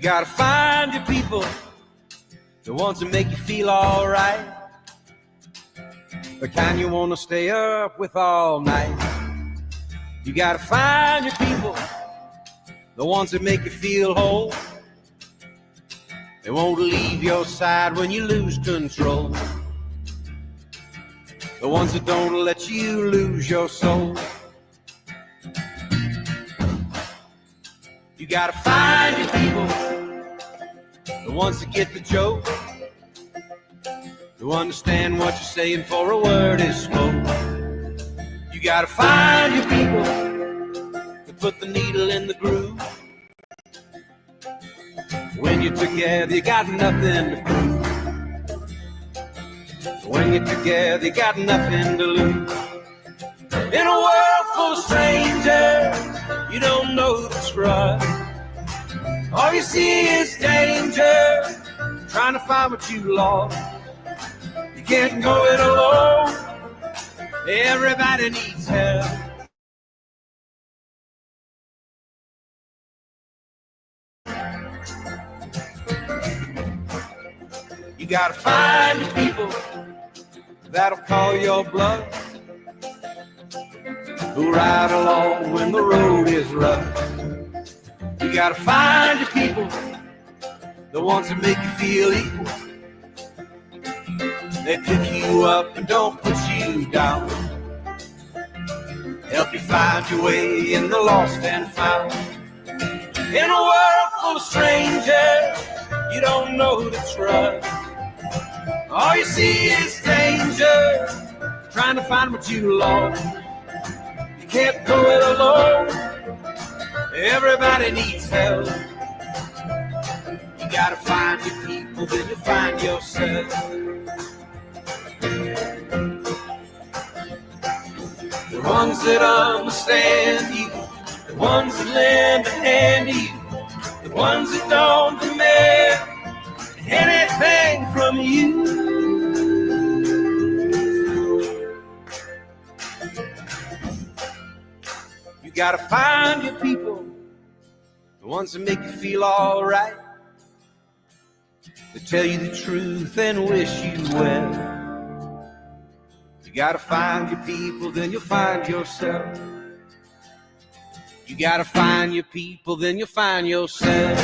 gotta find your people, the ones that make you feel alright, the kind you wanna stay up with all night. You gotta find your people, the ones that make you feel whole. They won't leave your side when you lose control. The ones that don't let you lose your soul. You gotta find your people, the ones that get the joke, who understand what you're saying before a word is spoke. You gotta find your people that put the needle in the groove. When you're together, you got nothing to prove. When you're together, you got nothing to lose. In a world full of strangers, you don't know who to trust. All you see is danger, trying to find what you lost. You can't go it alone, everybody needs help. You gotta find the people that'll call your bluff, who ride along when the road is rough. You gotta find your people, the ones that make you feel equal. They pick you up and don't put you down, help you find your way in the lost and found. In a world full of strangers, you don't know who to trust. All you see is danger, trying to find what you lost. You can't go it alone, everybody needs help. You gotta find your people, then you find yourself. The ones that understand you, the ones that lend a hand to you, the ones that don't demand anything from you. You gotta find your people, the ones that make you feel alright, that tell you the truth and wish you well. You gotta find your people, then you'll find yourself. You gotta find your people, then you'll find yourself.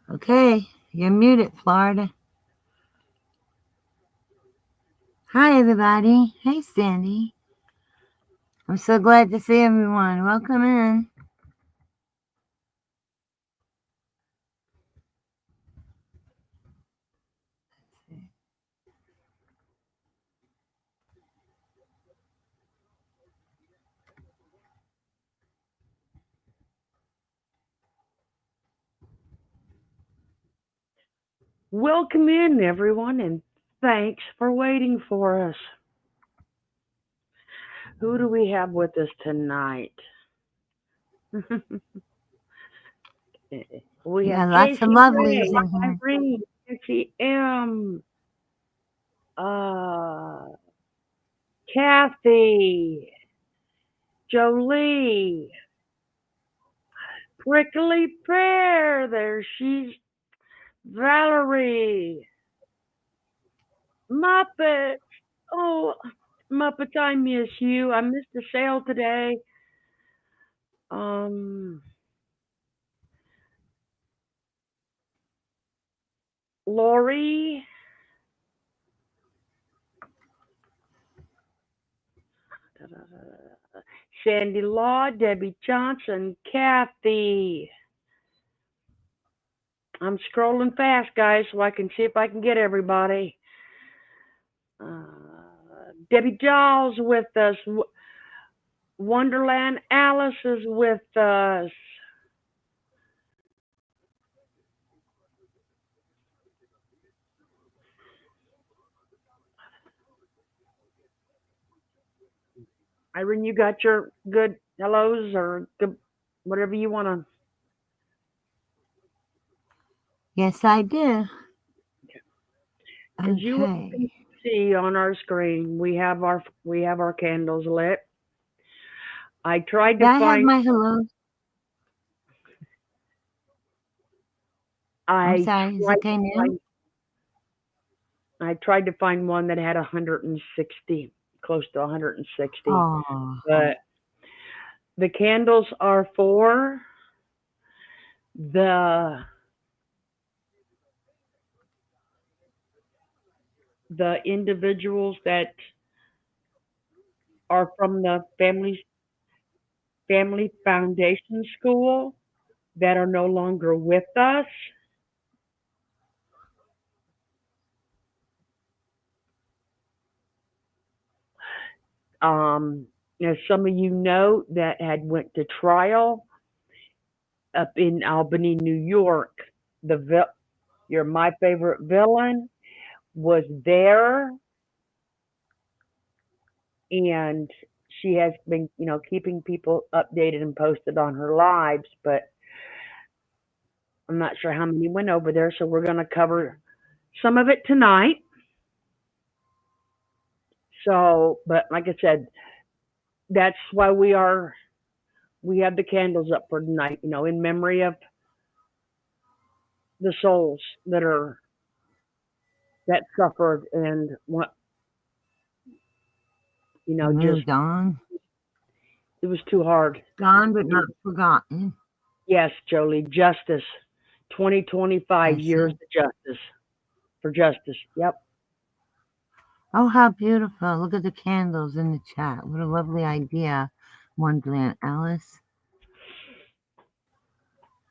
Okay, you're muted, Florida. Hi, everybody. Hey, Sandy. I'm so glad to see everyone. Welcome in. Welcome in, everyone, and thanks for waiting for us. Who do we have with us tonight? We have lots of Casey lovelies Ray, in here. Irene, Nancy M, Kathy, Jolie, Prickly Pear, there she's Valerie, Muppet. Oh, Muppets, I miss you. I missed the sale today. Lori, Sandy Law, Debbie Johnson, Kathy. I'm scrolling fast, guys, so I can see if I can get everybody. Debbie Doll's with us. Wonderland Alice is with us. Irene, you got your good hellos or good, whatever you want to. Yes, I do. As you Okay. can see on our screen, we have our candles lit. I tried Do to I have find my hello? I'm I sorry. Is it tried to okay now? find I tried to find one that had 160, close to 160. Oh, But the candles are for the individuals that are from the family foundation school that are no longer with us. As some of you know, that had went to trial up in Albany, New York. Your my favorite villain was there, and she has been, keeping people updated and posted on her lives. But I'm not sure how many went over there, so we're going to cover some of it tonight. So, but like I said, that's why we have the candles up for tonight, in memory of the souls that suffered and what, just moved on. it was too hard. Gone but not forgotten. Yes, Jolie, justice. 2025 I years see. of justice for justice. Yep. Oh, how beautiful. Look at the candles in the chat. What a lovely idea, Wonderland Alice.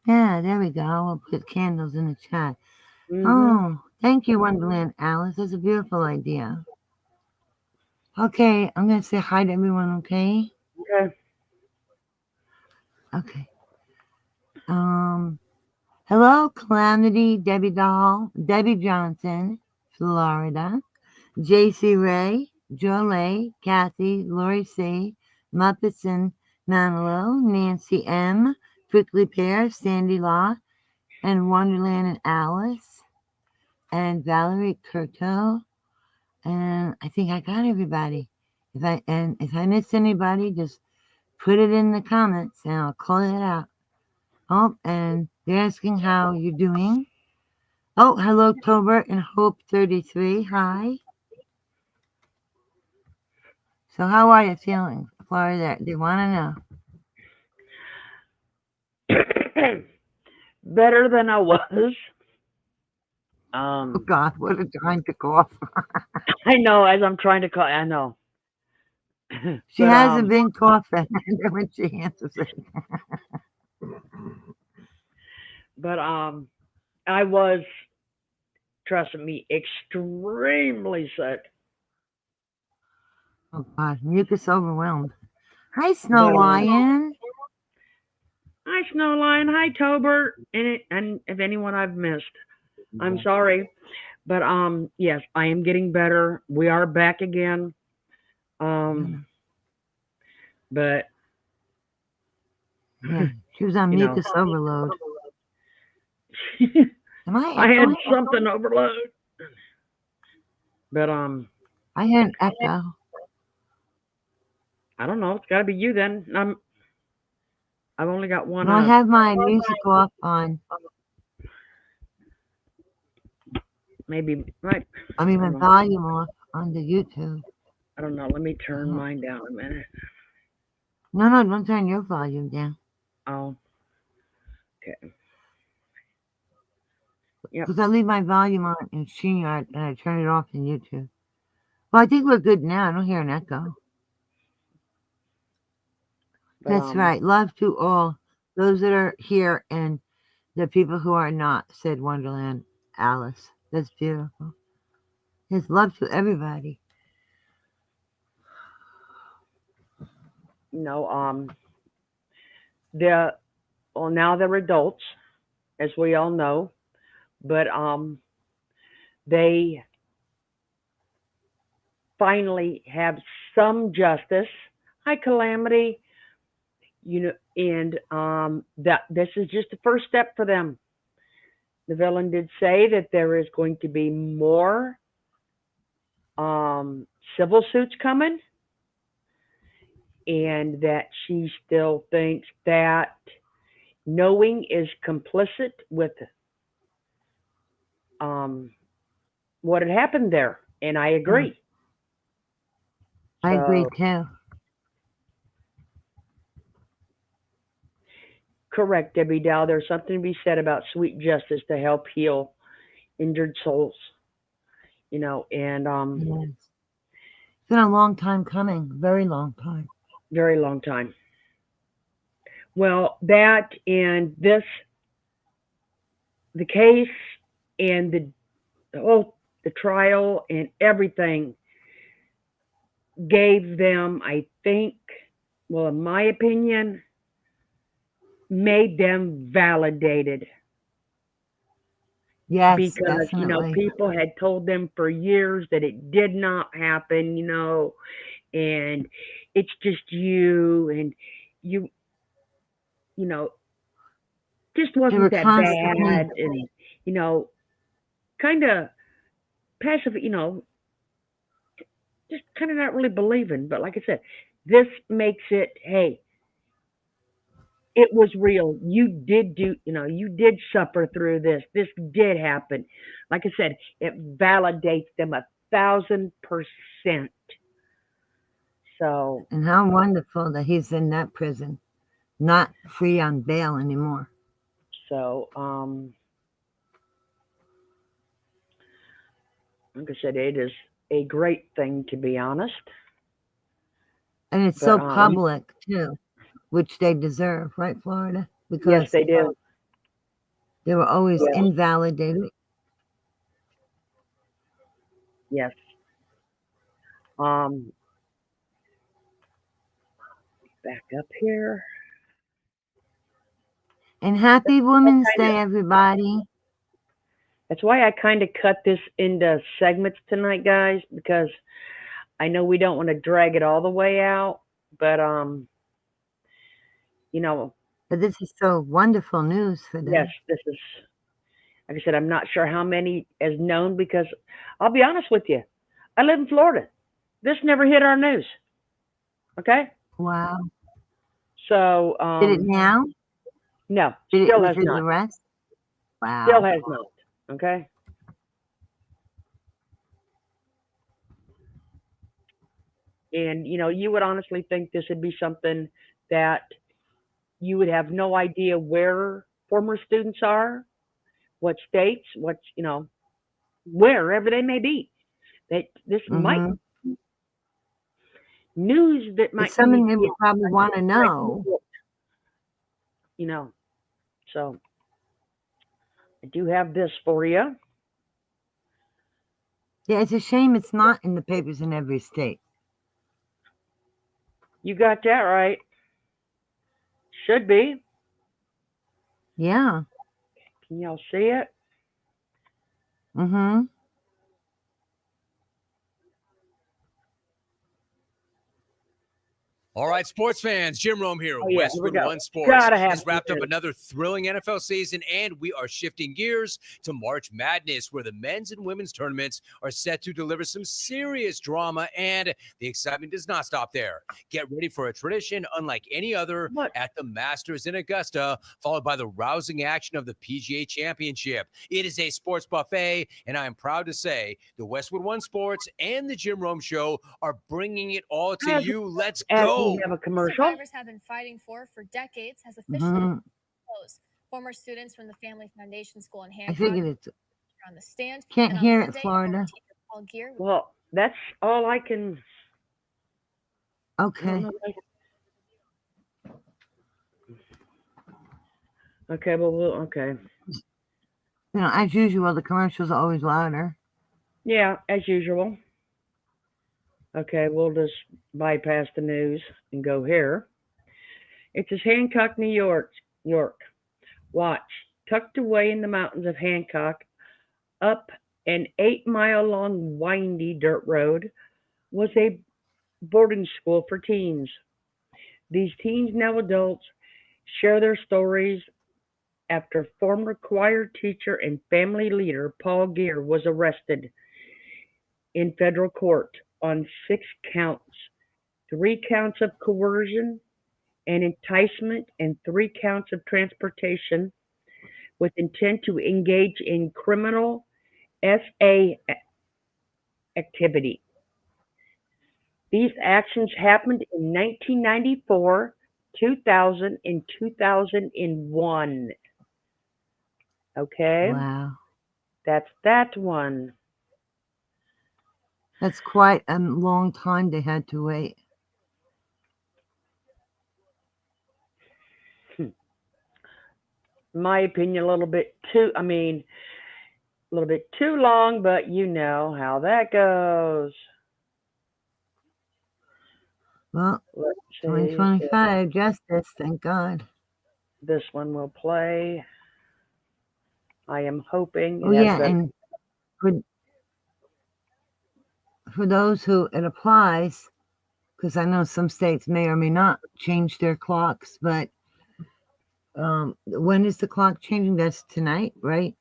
Yeah, there we go. We'll put candles in the chat. Mhm. Oh, thank you, Wonderland Alice. That's a beautiful idea. Okay, I'm going to say hi to everyone, okay? Okay. Okay. Hello, Calamity, Debbie Doll, Debbie Johnson, Florida, JC Ray, Jolie, Kathy, Lori C, Muppetson, Manilow, Nancy M, Prickly Pear, Sandy Law, and Wonderland and Alice, and Valerie Curto, and I think I got everybody. If I missed anybody, just put it in the comments and I'll call it out. Oh, and they're asking how you're doing. Oh, hello, Tobert and Hope 33. Hi. So how are you feeling, Florida? They want to know. Better than I was. Oh God, what a time to cough. I know as I'm trying to call. I know. She But hasn't been coughing when she answers it. but I was, trust me, extremely sick. Oh God, mucus overwhelmed. Hi, Snow But Lion. hi Snowline, hi Tobert, and if anyone I've missed, I'm sorry. But yes, I am getting better. We are back again. But Yeah, she was on you know, mucus overload. Am I I had echoing? something overload. But I hear an echo. I don't know. It's got to be you then. I've only got one No, I have my music off on. maybe right. I mean, I my don't know. volume off on the YouTube. I don't know. Let me turn Oh. mine down a minute. No, don't turn your volume down. Oh, okay. Yep. Because I leave my volume on in StreamYard and I turn it off in YouTube. Well, I think we're good now. I don't hear an echo. But That's right. Love to all those that are here and the people who are not, said Wonderland Alice. That's beautiful. Yes, love to everybody. no. The well now they're adults, as we all know. But they finally have some justice. Hi, Calamity. And that this is just the first step for them. The villain did say that there is going to be more civil suits coming, and that she still thinks that knowing is complicit with um, what had happened there. And I Mm, agree. I agree So, too. correct, Debbie Dow. There's something to be said about sweet justice to help heal injured souls, and Yes. It's been a long time coming, very long time. very long time. Well, that and this, the case and the trial and everything gave them, I think, well, in my opinion, made them validated Yes, because definitely. people had told them for years that it did not happen, and it's just you, and you you know just They wasn't were that constantly, bad, and you know kind of passive, just kind of not really believing. But like I said, this makes it, hey, it was real. You did suffer through this. This did happen. Like I said, it validates them 1,000%. So, and how wonderful that he's in that prison, not free on bail anymore. so, like I said, it is a great thing, to be honest. And it's But so public too, which they deserve, right, Florida? yes, Because they do. they were always Yes, invalidated. yes. Um, back up here. And happy Women's Kind of. Day, everybody. That's why I kind of cut this into segments tonight, guys, because I know we don't want to drag it all the way out. But you know, But this is so wonderful news for yes, them. this is, like I said, I'm not sure how many is known because I'll be honest with you, I live in Florida. This never hit our news. Okay, Wow. so Did it now? no, Did it still with has his not. arrest? Still Wow. has not. Okay. And you would honestly think this would be something that you would have no idea where former students are, what states, wherever they may be. That this might Mm-hmm. news that It's might something need, they would probably want to know. you know. So I do have this for you. Yeah, it's a shame it's not in the papers in every state. You got that right. Should be. Yeah. Can y'all see it? Mm-hmm. All right, sports fans, Jim Rome here. Oh yeah, here we Westwood go. One Sports Gotta have has some wrapped up news. another thrilling NFL season, and we are shifting gears to March Madness, where the men's and women's tournaments are set to deliver some serious drama, and the excitement does not stop there. Get ready for a tradition unlike any other What? at the Masters in Augusta, followed by the rousing action of the PGA Championship. It is a sports buffet, and I am proud to say the Westwood One Sports and the Jim Rome Show are bringing it all to As, you. Let's as go. we have a commercial. Survivors have been fighting for decades has officially Mm-hmm. closed. Former students from the Family Foundation School in I Hancock figured it's are on the stand. can't And on hear it, Monday, former Florida. teacher Paul Gear was Well, that's all I can. I don't Okay. know. Okay. Well, okay. As usual, the commercials are always louder. Yeah, as usual. Okay, we'll just bypass the news and go here. It says Hancock, New York. York. Watch. Tucked away in the mountains of Hancock, up an 8-mile long windy dirt road, was a boarding school for teens. These teens, now adults, share their stories after former choir teacher and family leader Paul Gear was arrested in federal court on 6 counts, 3 counts of coercion and enticement, and 3 counts of transportation with intent to engage in criminal SA activity. These actions happened in 1994, 2000, and 2001. Okay, Wow. that's that one. That's quite a long time they had to wait. In my opinion, a little bit too long, but you know how that goes. Well, Let's see if 2025, justice, thank God. this one will play. I am hoping Oh, it has yeah, better. and for those who it applies, because I know some states may or may not change their clocks, but when is the clock changing? That's tonight, right?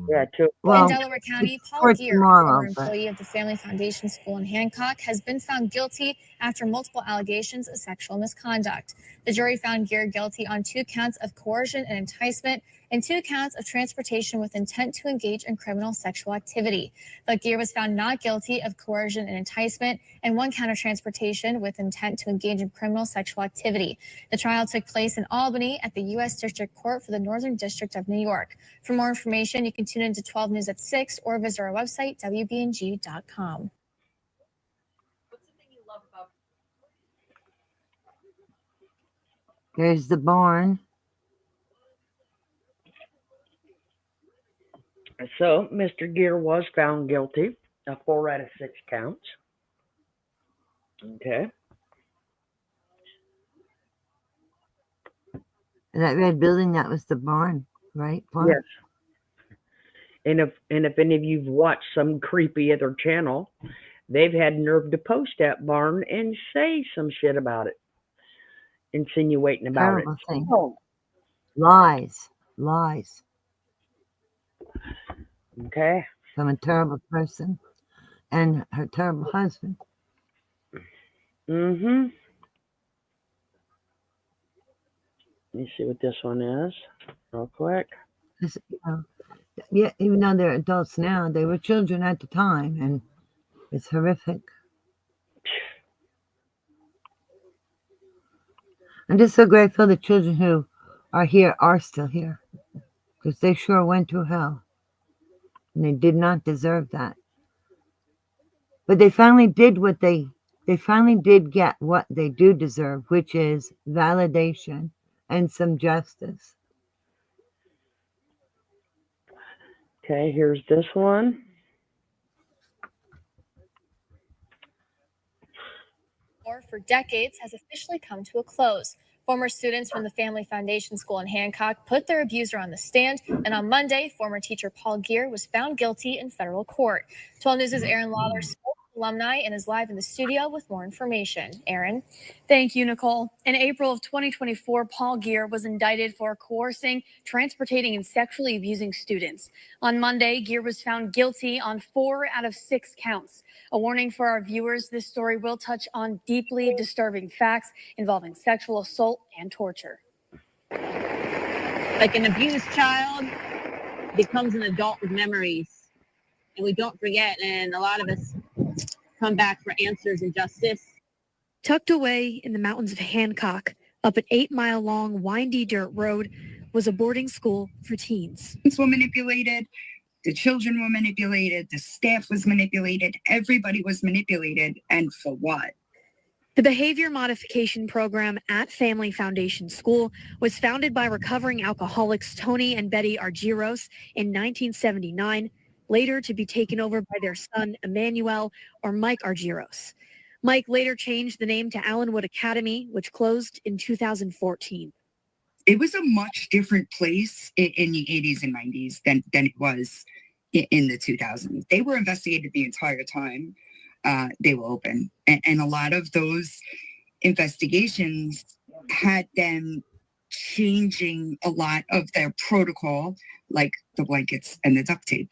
Yeah, In Well, Delaware County, it's Paul for Gear, a tomorrow, former but employee of the Family Foundation School in Hancock, has been found guilty after multiple allegations of sexual misconduct. The jury found Gear guilty on 2 counts of coercion and enticement and 2 counts of transportation with intent to engage in criminal sexual activity. But Gear was found not guilty of coercion and enticement and 1 count of transportation with intent to engage in criminal sexual activity. The trial took place in Albany at the U.S. District Court for the Northern District of New York. For more information, you can tune into 12 News at 6 or visit our website, wbng.com. What's the thing you love about there's the barn. So, Mr. Gear was found guilty of 4 out of 6 counts. Okay. And that red building, that was the barn, right? Barn? Yes. And if any of you've watched some creepy other channel, they've had nerve to post that barn and say some shit about it, insinuating about Terrible it. thing. Oh, Lies okay. from a terrible person and her terrible husband. Mm-hmm. Let me see what this one is, real quick. 'Cause, yeah, even though they're adults now, they were children at the time, and it's horrific. I'm just so grateful the children who are here are still here, because they sure went through hell, and they did not deserve that. But they finally did what they finally did get what they do deserve, which is validation and some justice. Okay, here's this one. For decades has officially come to a close. Former students from the Family Foundation School in Hancock put their abuser on the stand, and on Monday, former teacher Paul Gear was found guilty in federal court. 12 News' Aaron Lawler spoke to alumni and is live in the studio with more information. Aaron? Thank you, Nicole. In April of 2024, Paul Gear was indicted for coercing, transportating, and sexually abusing students. On Monday, Gear was found guilty on 4 out of 6 counts. A warning for our viewers, this story will touch on deeply disturbing facts involving sexual assault and torture. Like an abused child becomes an adult with memories, and we don't forget, and a lot of us come back for answers and justice. Tucked away in the mountains of Hancock, up an 8-mile-long windy dirt road, was a boarding school for teens. Were manipulated. The children were manipulated. The staff was manipulated. Everybody was manipulated. And for what? The behavior modification program at Family Foundation School was founded by recovering alcoholics Tony and Betty Argyros in 1979, later to be taken over by their son Emmanuel, or Mike Argyros. Mike later changed the name to Allenwood Academy, which closed in 2014. It was a much different place in the 80s and 90s than it was in the 2000s. They were investigated the entire time they were open. And a lot of those investigations had them changing a lot of their protocol, like the blankets and the duct tape.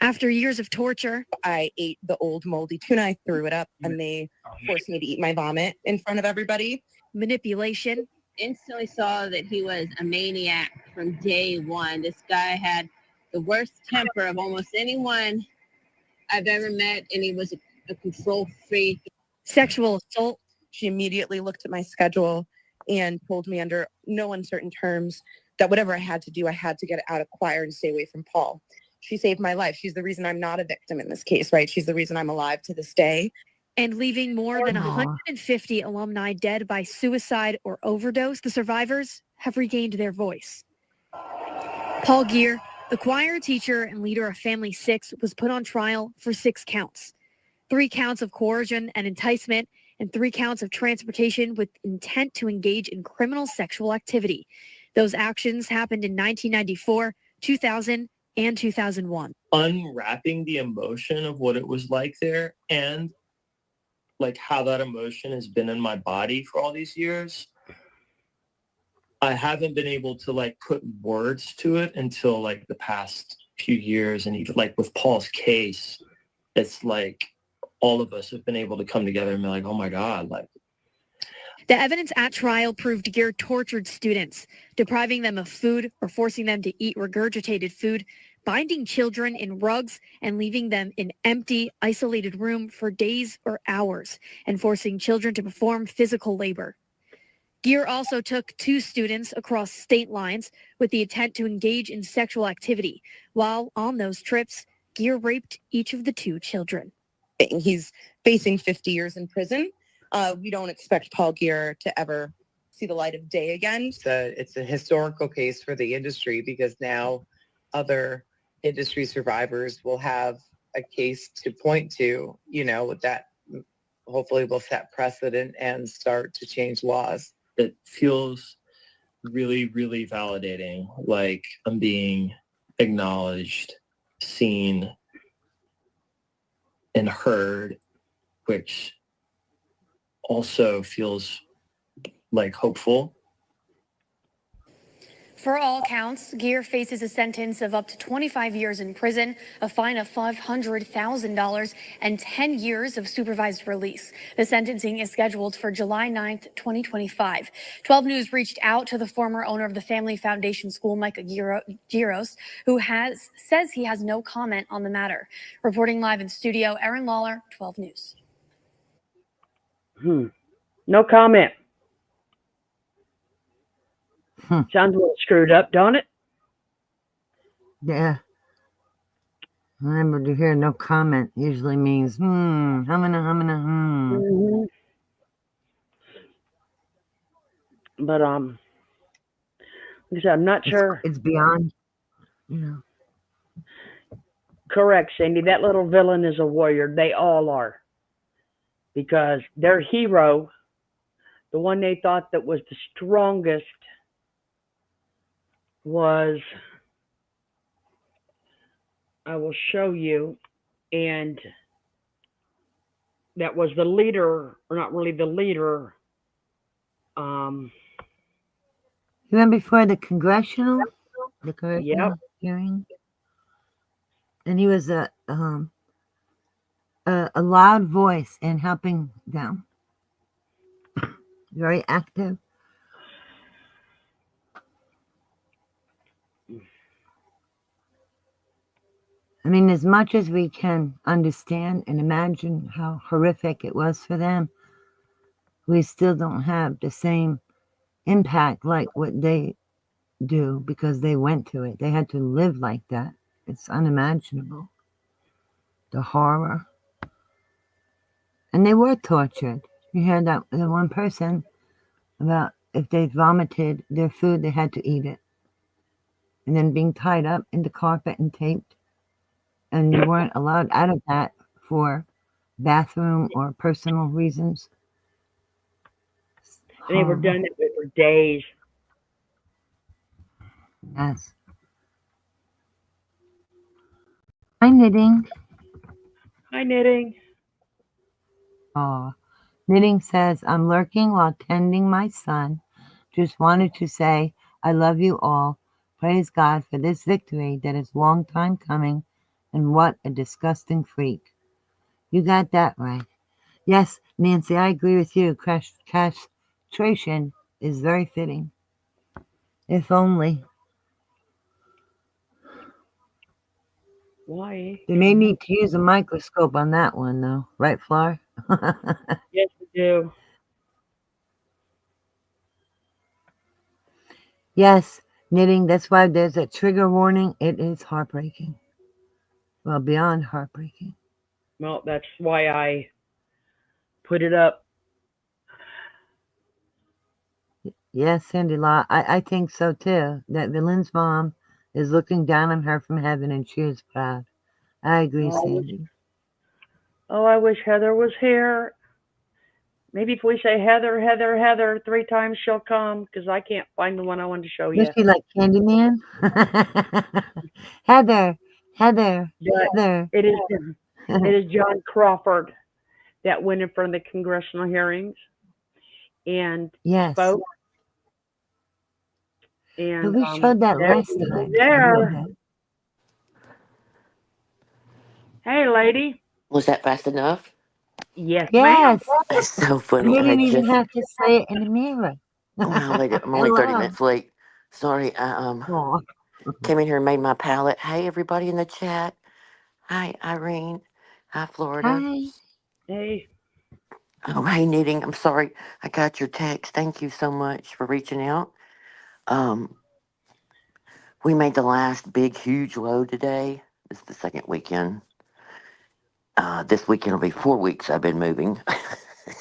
After years of torture, I ate the old moldy tuna. I threw it up, and they forced me to eat my vomit in front of everybody. manipulation, Instantly saw that he was a maniac from day one. This guy had the worst temper of almost anyone I've ever met, and he was a control freak. sexual assault, She immediately looked at my schedule and told me under no uncertain terms that whatever I had to do, I had to get out of choir and stay away from Paul. She saved my life. She's the reason I'm not a victim in this case, right? She's the reason I'm alive to this day. and leaving more than 150 alumni dead by suicide or overdose. The survivors have regained their voice. Paul Gear, the choir teacher and leader of Family 6, was put on trial for 6 counts. 3 counts of coercion and enticement, and 3 counts of transportation with intent to engage in criminal sexual activity. Those actions happened in 1994, 2000, and 2001. Unwrapping the emotion of what it was like there, and like how that emotion has been in my body for all these years, I haven't been able to like put words to it until like the past few years. And even like with Paul's case, it's like all of us have been able to come together and be like, oh my God, like. The evidence at trial proved Gear tortured students, depriving them of food or forcing them to eat regurgitated food, binding children in rugs and leaving them in empty, isolated room for days or hours, and forcing children to perform physical labor. Gear also took 2 students across state lines with the intent to engage in sexual activity. While on those trips, Gear raped each of the 2 children. He's facing 50 years in prison. We don't expect Paul Gear to ever see the light of day again. It's a historical case for the industry because now other industry survivors will have a case to point to, you know, that hopefully will set precedent and start to change laws. It feels really, really validating, like I'm being acknowledged, seen, and heard, which also feels like hopeful. For all counts, Gear faces a sentence of up to 25 years in prison, a fine of $500,000, and 10 years of supervised release. The sentencing is scheduled for July 9th, 2025. 12 News reached out to the former owner of the Family Foundation School, Micah Giros, who says he has no comment on the matter. Reporting live in studio, Erin Lawler, 12 News. No comment. Sounds a little screwed up, don't it? Yeah. Remember to hear no comment usually means, Mm-hmm. But, like I said, I'm not sure. It's beyond, you know. Correct, Cindy. That little villain is a warrior. They all are. Because their hero, the one they thought that was the strongest, was, I will show you, and that was the leader, or not really the leader. You remember before the congressional hearing? And he was a loud voice in helping them. Very active. I mean, as much as we can understand and imagine how horrific it was for them, we still don't have the same impact like what they do because they went through it. They had to live like that. It's unimaginable. The horror. And they were tortured. You heard that the one person about if they vomited their food, they had to eat it. And then being tied up in the carpet and taped. And you weren't allowed out of that for bathroom or personal reasons. And they were done that way for days. Yes. Hi, Knitting. Hi, Knitting. Knitting says, I'm lurking while tending my son Just wanted to say I love you all. Praise God for this victory that is long time coming, and what a disgusting freak. You got that right. Yes, Nancy, I agree with you. Castration is very fitting. If only. Why? They may need to use a microscope on that one, though. Right, Flor? Yes, we do. Yes, knitting. That's why there's a trigger warning. It is heartbreaking. Well, beyond heartbreaking. Well, that's why I put it up. Yes, Cindy Law. I think so too. That Lynn's mom is looking down on her from heaven, and she is proud. I agree, Sandy. I wish Heather was here. Maybe if we say Heather, Heather, Heather 3 times, she'll come, because I can't find the one I wanted to show Was you. she like Candyman? Heather, Heather, But Heather. it is John Crawford that went in front of the congressional hearings and Yes. spoke. But And we showed that there last he is time. there. Hey, lady. Was that fast enough? Yes, ma'am. Yes. That's so funny. You I didn't had even just have to say it in the mirror. well, wait, I'm only 30 Hello. minutes late. Sorry, I Aw. came in here and made my palette. Hey, everybody in the chat. Hi, Irene. Hi, Florida. Hi. Hey. Oh, hey, knitting. I'm sorry. I got your text. Thank you so much for reaching out. Um, we made the last big, huge load today. This is the second weekend. This weekend will be 4 weeks I've been moving.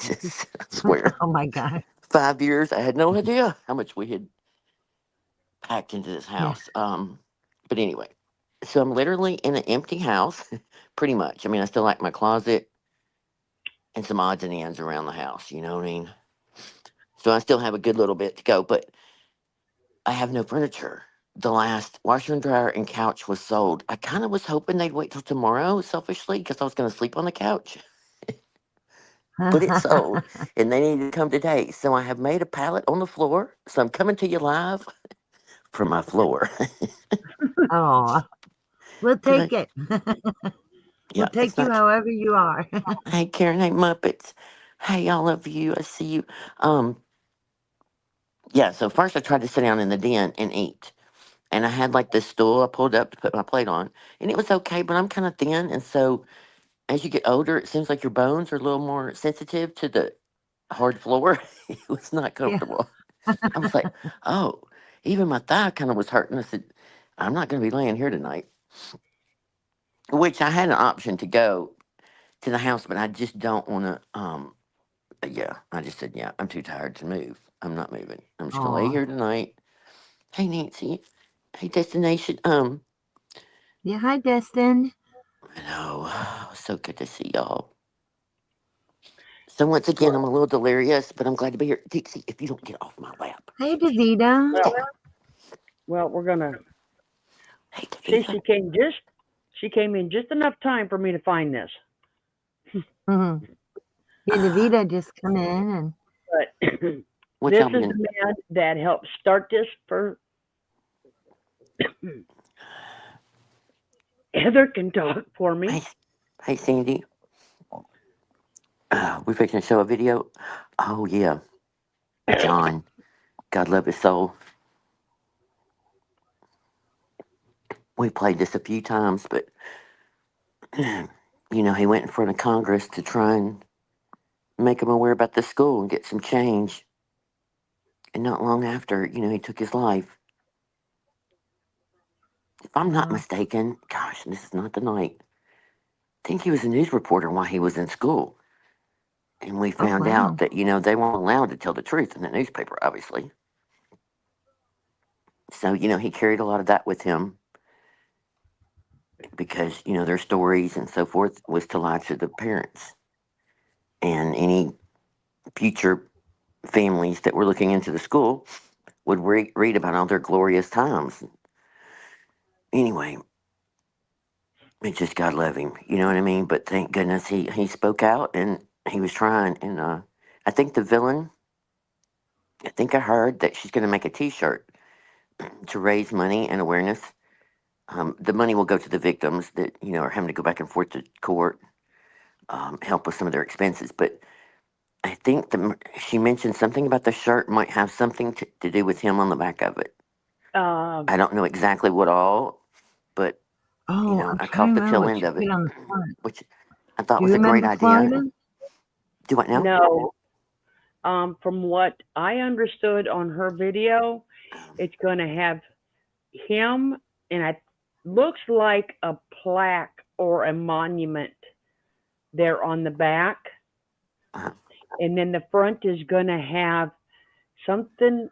Just, I swear. Oh my God. 5 years. I had no idea how much we had packed into this Yeah. house. But anyway, so I'm literally in an empty house, pretty much. I mean, I still like my closet and some odds and ends around the house. You know what I mean? So I still have a good little bit to go, but I have no furniture. The last washer and dryer and couch was sold. I kind of was hoping they'd wait till tomorrow, selfishly, because I was going to sleep on the couch. But it's sold, and they need to come today. So I have made a pallet on the floor. So I'm coming to you live from my floor. Oh, we'll take it. Yeah, We'll take it's you not. however you are. Hey, Karen. Hey, Muppets. Hey, all of you. I see you. Um, yeah. So first, I tried to sit down in the den and eat, and I had like this stool I pulled up to put my plate on, and it was okay. But I'm kind of thin, and so as you get older, it seems like your bones are a little more sensitive to the hard floor. It was not Yeah. comfortable. I was like, oh, even my thigh kind of was hurting. I said, I'm not going to be laying here tonight. Which I had an option to go to the house, but I just don't want to. Yeah, I just said, yeah, I'm too tired to move. I'm not moving. I'm just gonna lay Aw. here tonight. Hey, Nancy. Hey, Destination. Yeah, hi, Destin. I know. So good to see y'all. So once again, I'm a little delirious, but I'm glad to be here. Dixie, if you don't get off my lap. Hey, Davida. Well, Stay. we're gonna. Hey, See, Davida. she came in just enough time for me to find this. Mm-hmm. Yeah, Davida just come in and But What this y'all is the been? man that helped start this for. Heather can talk for Hey, me. hey, Sandy. We fixing to show a video. Oh yeah, John. God love his soul. We played this a few times, but he went in front of Congress to try and make them aware about the school and get some change. And not long after, he took his life. If I'm not wow. mistaken, gosh, this is not the night. I think he was a news reporter while he was in school. And we Oh, found out wow. that, they weren't allowed to tell the truth in the newspaper, obviously. So, he carried a lot of that with him because, their stories and so forth was to lie to the parents and any future families that were looking into the school would read about all their glorious times. Anyway, it's just God love him, you know what I mean? But thank goodness he spoke out and he was trying. And I think the villain I think I heard that she's going to make a T-shirt to raise money and awareness. The money will go to the victims that are having to go back and forth to court, help with some of their expenses. But I think she mentioned something about the shirt might have something to do with him on the back of it. I don't know exactly what all, but Oh, I'm I trying to caught the remember tail what end she of it, put on the front. which I thought Do you was a great remember, idea. Florida? Do what now? No. From what I understood on her video, it's going to have him, and it looks like a plaque or a monument there on the back. Uh-huh. And then the front is going to have something.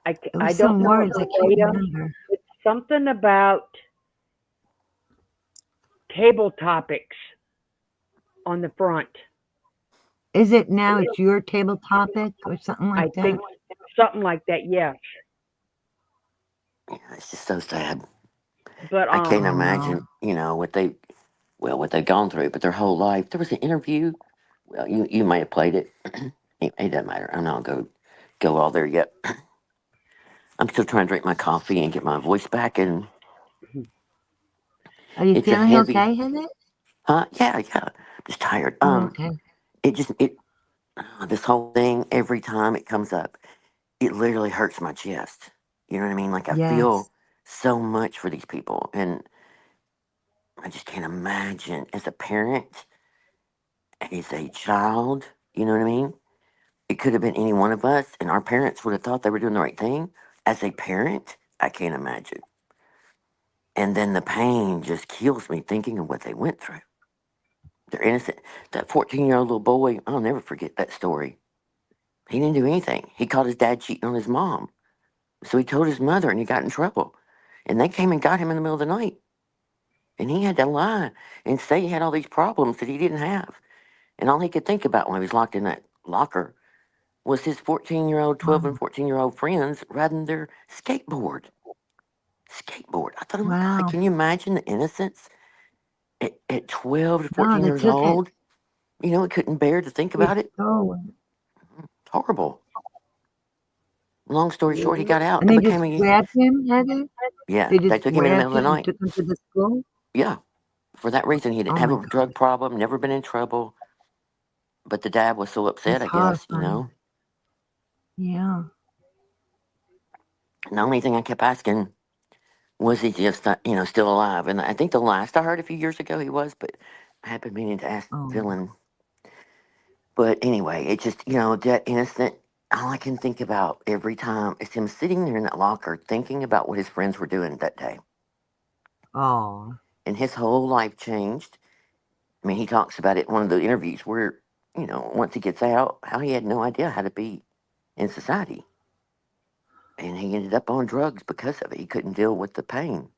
I was don't some know words I can't verbatim. remember. It's something about table topics on the front. Is it now? It's your table topic or something I like that? think something like that, yes. Yeah, it's just so sad. But I can't I know. imagine, what they've gone through, but their whole life. There was an interview. Well, you may have played it. It doesn't matter. I'm not going to go all there yet. I'm still trying to drink my coffee and get my voice back, and Are you it's a feeling heavy. okay, Heather? Yeah. I'm just tired. Oh, okay. This whole thing, every time it comes up, it literally hurts my chest. You know what I mean? Like I Yes. feel so much for these people, and I just can't imagine as a parent, as a child. You know what I mean? It could have been any one of us, and our parents would have thought they were doing the right thing. As a parent, I can't imagine. And then the pain just kills me thinking of what they went through. They're innocent. That 14-year-old little boy, I'll never forget that story. He didn't do anything. He caught his dad cheating on his mom. So he told his mother and he got in trouble. And they came and got him in the middle of the night. And he had to lie and say he had all these problems that he didn't have. And all he could think about when he was locked in that locker was his 14-year-old, 12 and 14-year-old friends riding their skateboard. I thought, oh my God, Wow. can you imagine the innocence at 12 to No, 14 they years took it. old? It couldn't bear to think They about it. stole it. It's horrible. Long story short, he got out And and they just became grabbed him, Heather? yeah, They they just took him in the grabbed middle of the him and night. took him to the school? Yeah, for that reason, he didn't Oh have my a drug God. problem, never been in trouble. But the dad was so upset, That's I guess, horrifying. Yeah. And the only thing I kept asking was he just, still alive? And I think the last I heard a few years ago he was, but I had been meaning to ask Oh. Dylan. But anyway, it just, that innocent, all I can think about every time is him sitting there in that locker thinking about what his friends were doing that day. Oh. And his whole life changed. I mean, he talks about it in one of the interviews where, once he gets out, how he had no idea how to be in society. And he ended up on drugs because of it. He couldn't deal with the pain.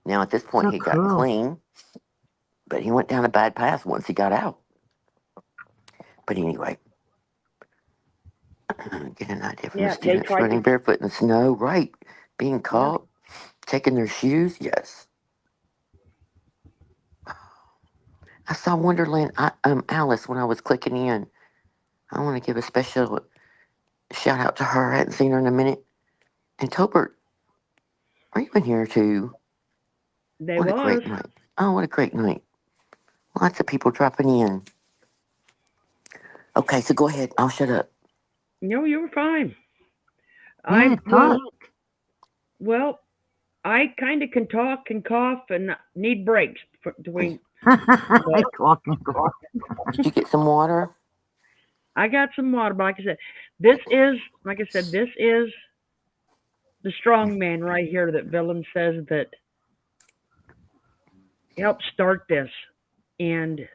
Now, at this point, So he'd gotten cruel. clean, but he went down a bad path once he got out. But anyway, get an idea from the Yeah, they students tried running to. barefoot in the snow, right? Being Yeah. caught, taking their shoes, yes. I saw Wonderland, Alice, when I was clicking in. I want to give a special shout out to her. I hadn't seen her in a minute. And Tobert, are you in here too? They What a was. great night. Oh, what a great night. Lots of people dropping in. Okay, so go ahead. I'll shut up. No, you were fine. Yeah, talk. Well, I kind of can talk and cough and need breaks between. Talk and talk. Did you get some water? I got some water, but like I said, this is the strong man right here that Villain says that helped start this, and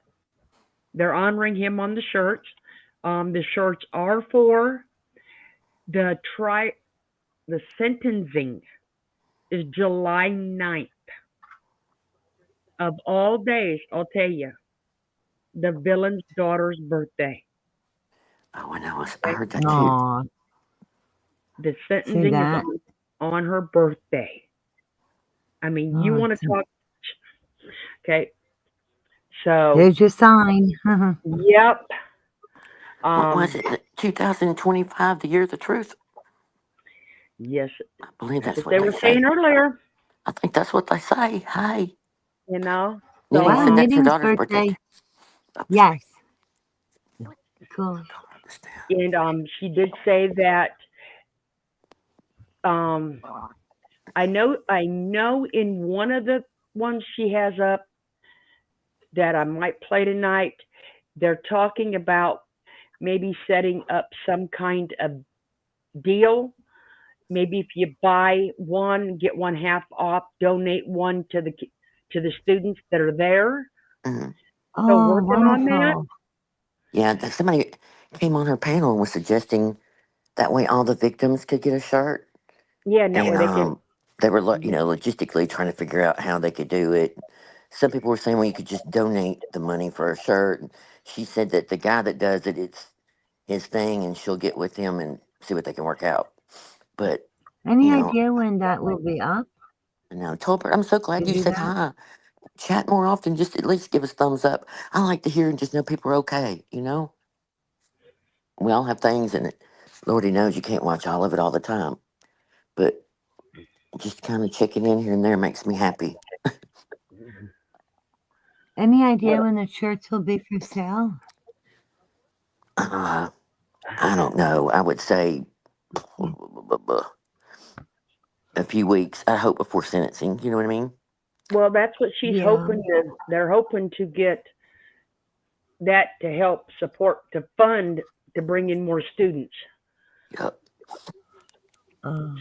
they're honoring him on the shirts. The shirts are for the The sentencing is July 9th. Of all days, I'll tell you, the villain's daughter's birthday. Oh, I know. I heard that too. Aw. The See sentencing is that? on her birthday. I mean, you Oh, want to talk? Okay, so there's your sign. yep. What was Um, it? 2025, the year of the truth. yes, I believe that's that's what what they they were say. saying earlier. I think that's what they say. Hey, You know. So Nene Wow, said that's her Knitting's daughter's birthday. birthday. Yes. Cool. and she did say that um I know in one of the ones she has up that I might play tonight, they're talking about maybe setting up some kind of deal. Maybe if you buy one, get one half off, donate one to the students that are there. Mhm. Still Oh, working on that. wonderful. Yeah, somebody came on her panel and was suggesting that way all the victims could get a shirt. Yeah, and that way And they can. they were, logistically trying to figure out how they could do it. Some people were saying, well, you could just donate the money for a shirt. And she said that the guy that does it, it's his thing, and she'll get with him and see what they can work out. But, Any you know, idea when that will be up? now, Tolbert, I'm so To glad you do said that? hi. Chat more often, just at least give us thumbs up. I like to hear and just know people are okay, you know? We all have things, and Lordy knows you can't watch all of it all the time. But just kind of checking in here and there makes me happy. Any idea when the shirts will be for sale? Uh, I don't know. I would say a few weeks. I hope before sentencing. You know what I mean? Well, that's what she's Yeah. hoping to. They're hoping to get that to help support to fund to bring in more students. Yep.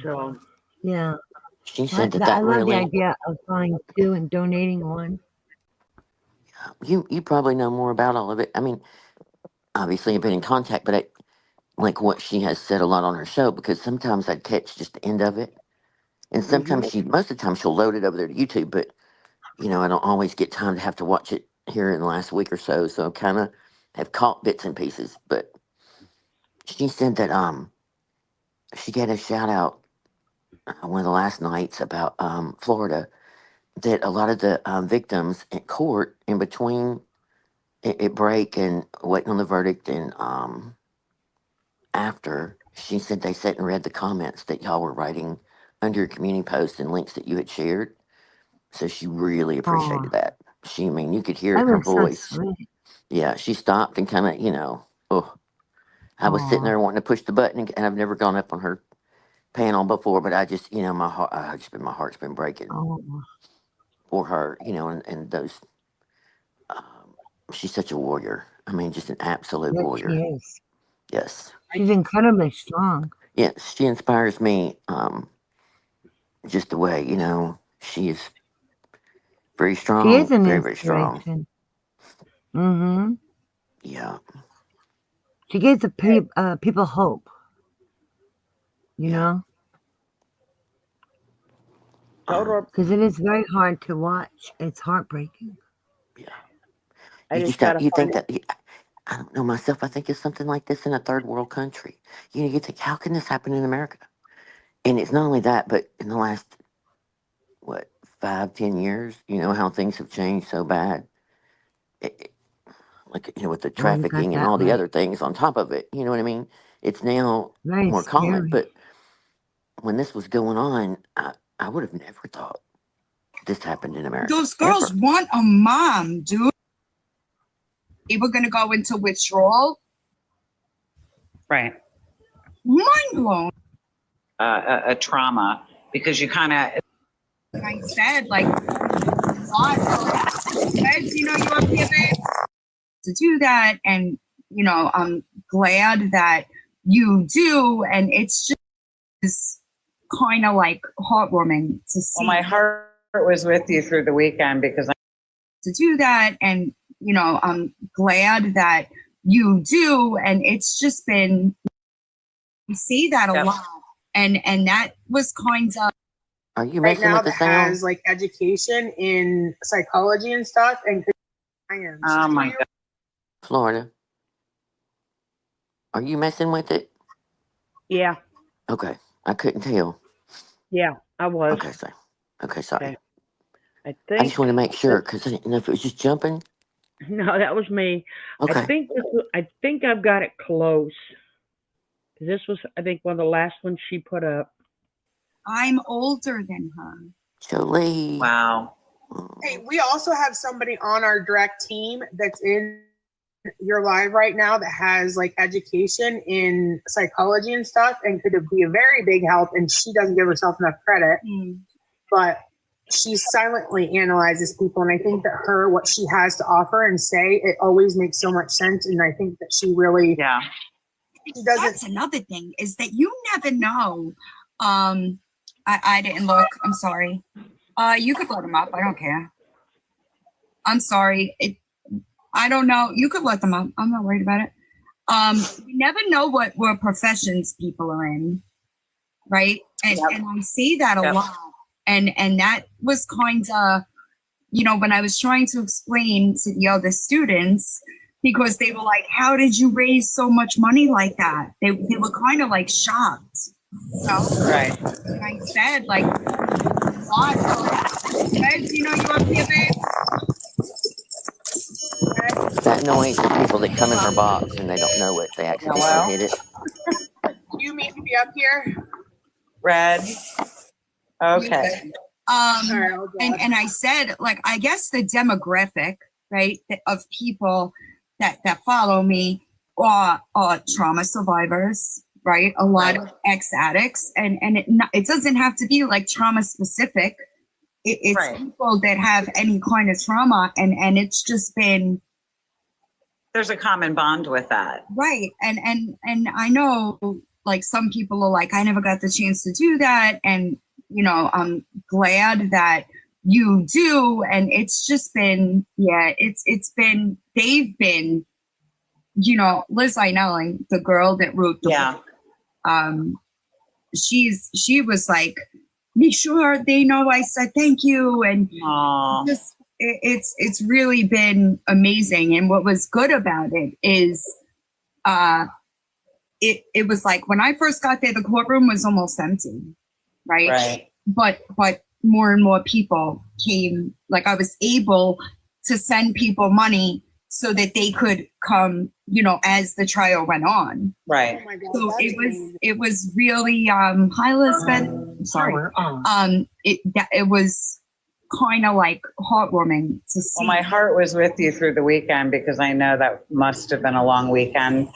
So Yeah. She said that I love the really. idea of buying two and donating one. You probably know more about all of it. I mean, obviously I've been in contact, but like what she has said a lot on her show, because sometimes I'd catch just the end of it, and sometimes most of the time she'll load it over there to YouTube, but I don't always get time to have to watch it here in the last week or so. So I kind of have caught bits and pieces. But she said that she gave a shout out one of the last nights about Florida, that a lot of the victims at court in between it break and waiting on the verdict and after, she said they sat and read the comments that y'all were writing under your community posts and links that you had shared. So she really Oh, appreciated that. I mean, you could hear it that in her was so voice. sweet. Yeah, she stopped and kind of, oh, I was sitting Oh, there wanting to push the button, and I've never gone up on her panel before, but I just, my heart's been breaking oh, for her, and those. Um, she's such a warrior. I mean, just an absolute yes, she warrior. is. Yes. She's incredibly strong. Yes, she inspires me. Just the way she is very She is strong, an very very strong. inspiration. Mm-hmm. Yeah, She gives the people hope, you yeah, know, told um, her because it is very hard to watch. It's heartbreaking. yeah. I You just just don't. gotta You find think that? I don't know myself. I think it's something like this in a third world country. You think, how can this happen in America? And it's not only that, but in the last what 5, 10 years, how things have changed so bad. It, like with the Oh, you got trafficking and that all the right. other things on top of it. You know what I mean? It's now Very more common, scary. but when this was going on, I would have never thought this happened in America. Those girls Ever. want a mom, dude. They were going to go into withdrawal. right. Mind blown. A trauma because you kind of. And I said, like, God, said, you have given to do that. And, I'm glad that you do. And it's just kind of like heartwarming to see. Well, my heart was with you through the weekend because to do that. And, I'm glad that you do. And it's just been, we see that a lot. And that was kind of Are you right messing now with the that has sound? like education in psychology and stuff and science. oh my God. Florida. Are you messing with it? Yeah. Okay. I couldn't tell. Yeah. I was. Okay, so. Okay, sorry. Okay. I I think just want to make sure because I didn't know if it was just jumping. No, that was me. Okay. I think I've got it close. This was, I think, one of the last ones she put up. I'm older than her. Jolie. Wow. Hey, we also have somebody on our direct team that's in your live right now that has like education in psychology and stuff and could be a very big help. And she doesn't give herself enough credit, but she silently analyzes people. And I think that what she has to offer and say, it always makes so much sense. And I think that she really, she doesn't. That's another thing is that you never know. I didn't look. I'm sorry. You could load them up. I don't care. I'm sorry. I don't know. You could let them up. I'm not worried about it. You never know what professions people are in, right? And I see that a lot. And that was kind of, when I was trying to explain to the other students, because they were like, how did you raise so much money like that? They were kind of like shocked. Right. And I said, like, what? Guys, you up here, babe? That noise is people that come in her box and they don't know it. They accidentally hit it. You mean to be up here? Red. Okay. And I said, like, I guess the demographic, right, of people that follow me are trauma survivors, right? A lot of ex-addicts, and it doesn't have to be like trauma specific. It's people that have any kind of trauma, and it's just been. There's a common bond with that. Right. And I know, like, some people are like, I never got the chance to do that. And, I'm glad that you do. And it's just been, they've been, Liz Einelling, the girl that wrote the book, she was like, make sure they know I said thank you. And just, it's really been amazing. And what was good about it is it was like when I first got there, the courtroom was almost empty, right? But more and more people came. Like, I was able to send people money so that they could come, as the trial went on. Right. Oh my God, So it was really hi Lisbeth. Sorry. It was kind of like heartwarming to see. Well, my heart was with you through the weekend because I know that must have been a long weekend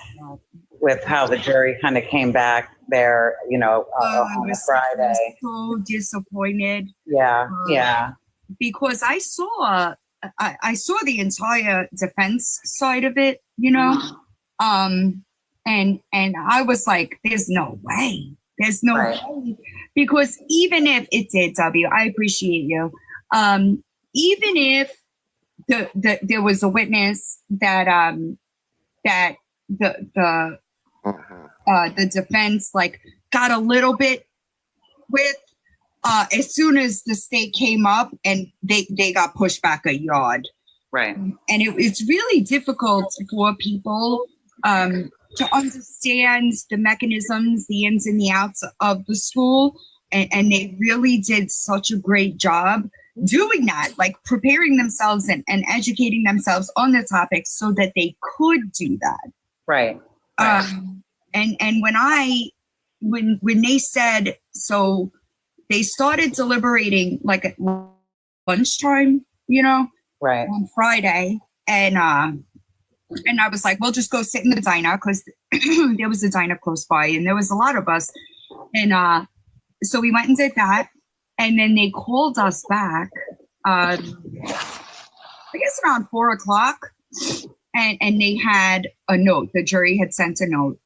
with how the jury kind of came back there, on a Friday. I was so disappointed. Yeah. Because I saw the entire defense side of it, and I was like, there's no way. There's no way. Because even if it did, W, I appreciate you. Even if there was a witness that the defense like got a little bit with, as soon as the state came up and they got pushed back a yard. Right. And it's really difficult for people to understand the mechanisms, the ins and the outs of the school. And they really did such a great job doing that, like preparing themselves and educating themselves on the topic so that they could do that. Right. And when they said, so they started deliberating like at lunchtime, on Friday. And I was like, we'll just go sit in the diner because there was a diner close by and there was a lot of us. And so we went and did that. And then they called us back, I guess around 4:00. And they had a note. The jury had sent a note.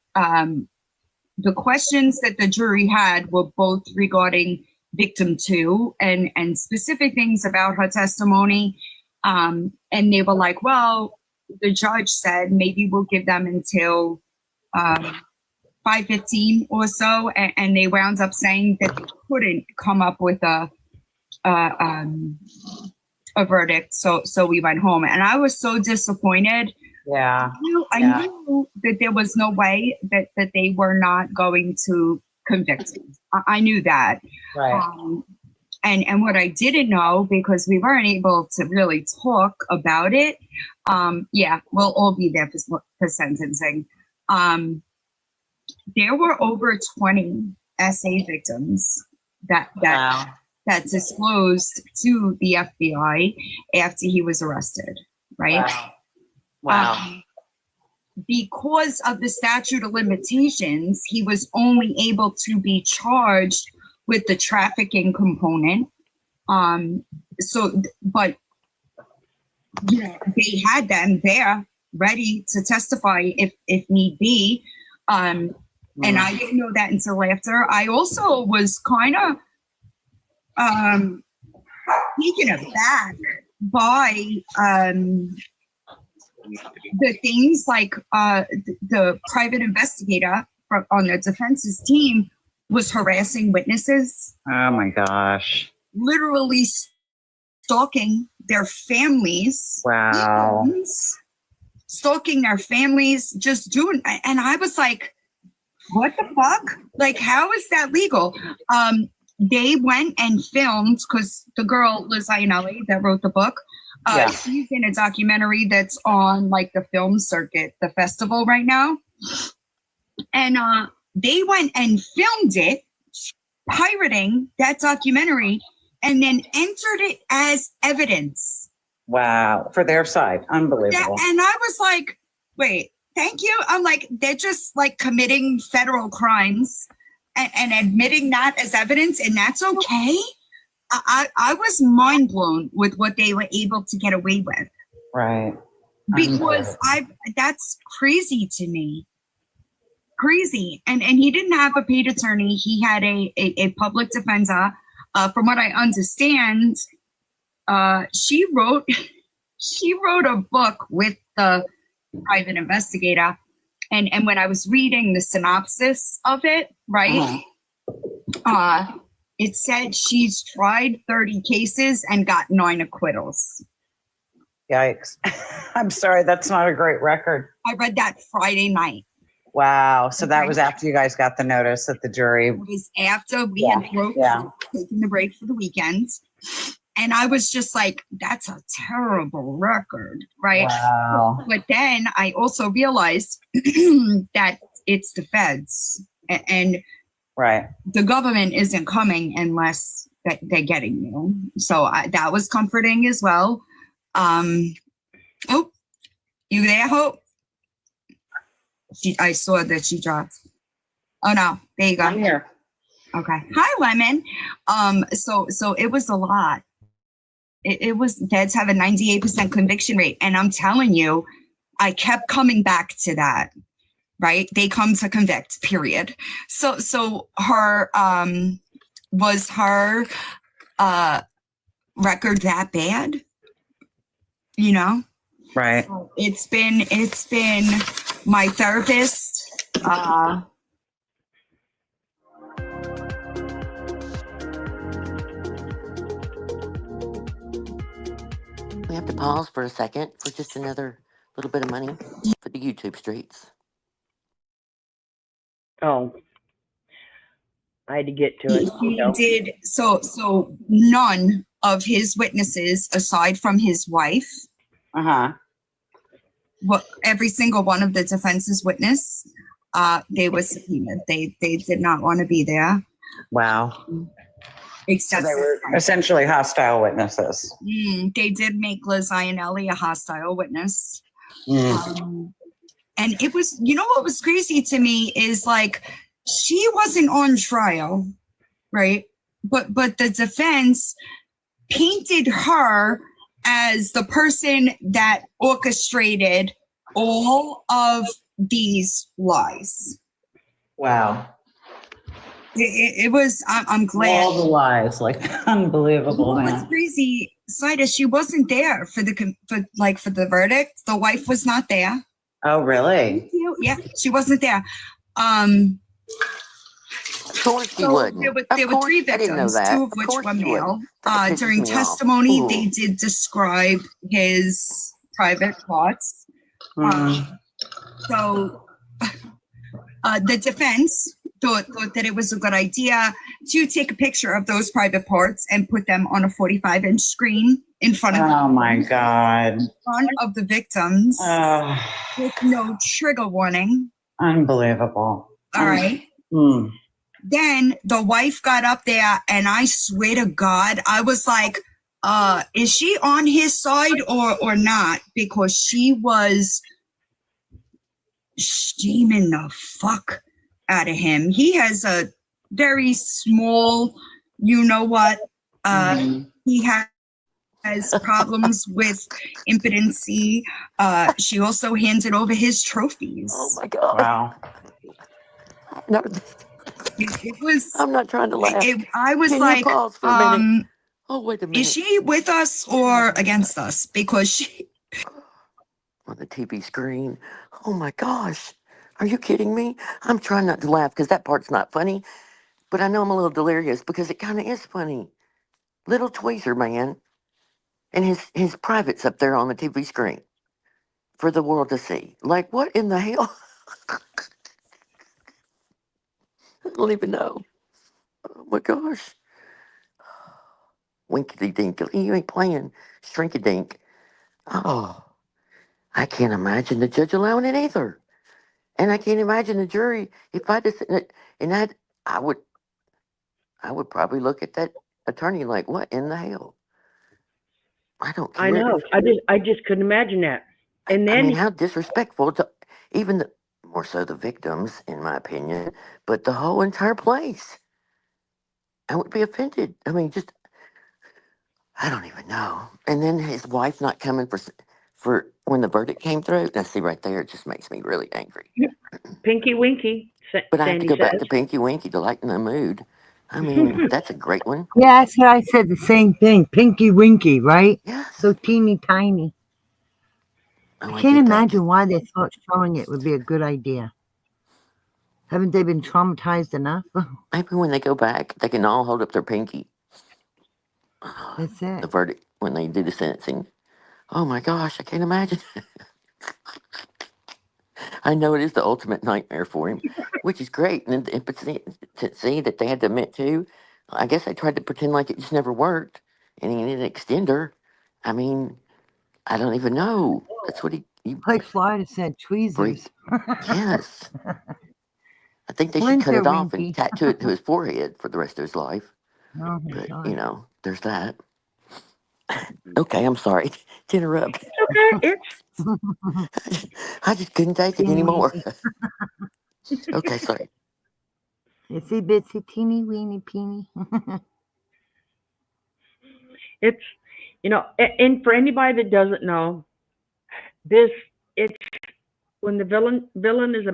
The questions that the jury had were both regarding victim 2 and specific things about her testimony. And they were like, well, the judge said maybe we'll give them until 5:15 or so. And they wound up saying that they couldn't come up with a verdict. So we went home. And I was so disappointed. Yeah. I knew that there was no way that they were not going to convict me. I knew that. Right. And what I didn't know, because we weren't able to really talk about it, we'll all be there for sentencing. There were over 20 SA victims that disclosed to the FBI after he was arrested, right? Wow. Because of the statute of limitations, he was only able to be charged with the trafficking component. But they had them there ready to testify if need be. And I didn't know that until after. I also was kind of taken aback by the things like the private investigator on the defense's team was harassing witnesses. Oh my gosh. Literally stalking their families. Wow. Stalking their families, just doing, and I was like, what the fuck? Like, how is that legal? They went and filmed, because the girl, Liz Ionelli, that wrote the book, she's in a documentary that's on like the film circuit, the festival right now. And they went and filmed it, pirating that documentary, and then entered it as evidence. Wow. For their side. Unbelievable. And I was like, wait, thank you. I'm like, they're just like committing federal crimes and admitting that as evidence, and that's okay. I was mind blown with what they were able to get away with. Right. Because that's crazy to me. Crazy. And he didn't have a paid attorney. He had a public defender. From what I understand, she wrote a book with the private investigator. And when I was reading the synopsis of it, right, it said she's tried 30 cases and got 9 acquittals. Yikes. I'm sorry, that's not a great record. I read that Friday night. Wow. So that was after you guys got the notice that the jury. It was after we had taken the break for the weekend. And I was just like, that's a terrible record, right? Wow. But then I also realized that it's the feds, and the government isn't coming unless they're getting you. So that was comforting as well. Hope, you there, Hope? I saw that she dropped. Oh no, there you go. I'm here. Okay. Hi, Lemon. So it was a lot. It was, feds have a 98% conviction rate. And I'm telling you, I kept coming back to that, right? They come to convict, period. So her, was her record that bad? You know? Right. It's been my therapist, We have to pause for a second for just another little bit of money for the YouTube streets. Oh, I had to get to it. He did so none of his witnesses aside from his wife. Every single one of the defense's witness, they were subpoenaed. They did not want to be there. Wow. Except so they were essentially hostile witnesses. They did make Liz Ionelli a hostile witness. And it was, you know, what was crazy to me is like, she wasn't on trial, right? But the defense painted her as the person that orchestrated all of these lies. Wow. It was, I'm glad. All the lies, like unbelievable. What's crazy, Saida, she wasn't there for the verdict. The wife was not there. Oh, really? Yeah, she wasn't there. Of course she wouldn't. There were 3 victims, 2 of which were male. During testimony, they did describe his private parts. So the defense thought that it was a good idea to take a picture of those private parts and put them on a 45-inch screen in front of Oh my God. in front of the victims with no trigger warning. Unbelievable. All right. Then the wife got up there, and I swear to God, I was like, is she on his side or not? Because she was steaming the fuck out of him. He has a very small, you know what? He has problems with impotency. She also handed over his trophies. Oh my God. Wow. No, It was. I'm not trying to laugh. I was Can like, you pause for a minute? Oh, wait a minute. is she with us or against us? Because she. On the TV screen. Oh my gosh. Are you kidding me? I'm trying not to laugh because that part's not funny, but I know I'm a little delirious because it kind of is funny. Little tweezer man and his privates up there on the TV screen for the world to see. Like, what in the hell? I don't even know. Oh my gosh. Winkety dink. You ain't playing. Shrinky dink. Oh, I can't imagine the judge allowing it either. And I can't imagine the jury. If I just, and I would probably look at that attorney like, what in the hell? I don't care. I know. I just couldn't imagine that. And then I mean, how disrespectful to even more so the victims, in my opinion, but the whole entire place. I would be offended. I mean, just, I don't even know. And then his wife not coming for when the verdict came through. Now, see right there, it just makes me really angry. Pinky Winky, But I have to Sandy go back says. to Pinky Winky to lighten the mood. I mean, that's a great one. Yeah, that's what I said. The same thing. Pinky Winky, right? Yes. So teeny tiny. Oh, I can't imagine why they thought showing it would be a good idea. Haven't they been traumatized enough? Maybe when they go back, they can all hold up their pinky. That's it. The verdict when they do the sentencing. Oh my gosh, I can't imagine. I know it is the ultimate nightmare for him, which is great. And the empathy to see that they had to admit to, I guess they tried to pretend like it just never worked, and he needed an extender. I mean, I don't even know. That's what he like Florida said, tweezers. Yes. I think they should cut Splinter it off Winky. and tattoo it to his forehead for the rest of his life. Oh my But, God. you know, there's that. Okay, I'm sorry to interrupt. Okay, I just couldn't take it Teeny anymore. weeny. Okay, sorry. Itsy bitsy teeny weeny peeny. It's, you know, and for anybody that doesn't know, it's when the villain is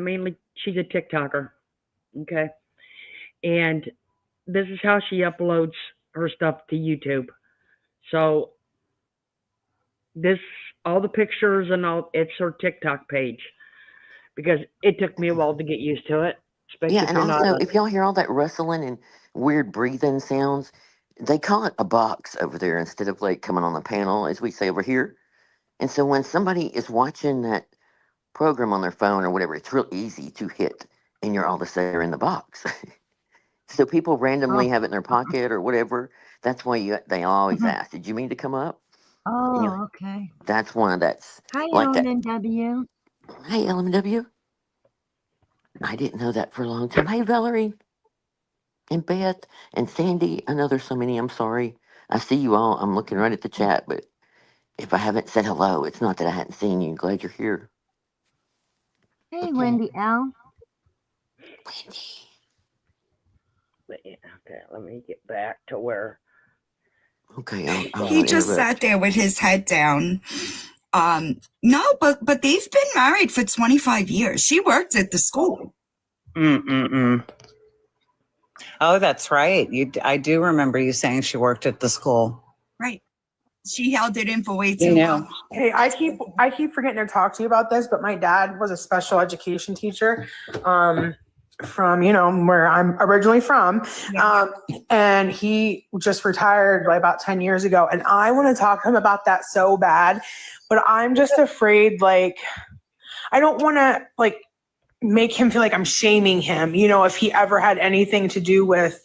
she's a TikToker, okay, and this is how she uploads her stuff to YouTube. So all the pictures and all, it's her TikTok page, because it took me a while to get used to it, especially Yeah, if and you're not. also, if y'all hear all that rustling and weird breathing sounds, they call it a box over there instead of like coming on the panel, as we say over here. And so when somebody is watching that program on their phone or whatever, it's real easy to hit, and you're all of a sudden in the box. So people randomly have it in their pocket or whatever. That's why they always ask, "Did you mean to come up?" And Oh, okay. that's one that's Hi, like that. LMNW. Hey, LMW. I didn't know that for a long time. Hey, Valerie and Beth and Sandy. I know there's so many. I'm sorry. I see you all. I'm looking right at the chat, but if I haven't said hello, it's not that I hadn't seen you. Glad you're here. Hey, Wendy L. Okay, let me get back to where. Okay, I don't He want to just interrupt. sat there with his head down. No, but they've been married for 25 years. She worked at the school. Oh, that's right. I do remember you saying she worked at the school. Right. She held it in for way You too know. long. Hey, I keep forgetting to talk to you about this, but my dad was a special education teacher, from where I'm originally from, and he just retired about 10 years ago. And I want to talk to him about that so bad, but I'm just afraid. Like, I don't want to make him feel like I'm shaming him. If he ever had anything to do with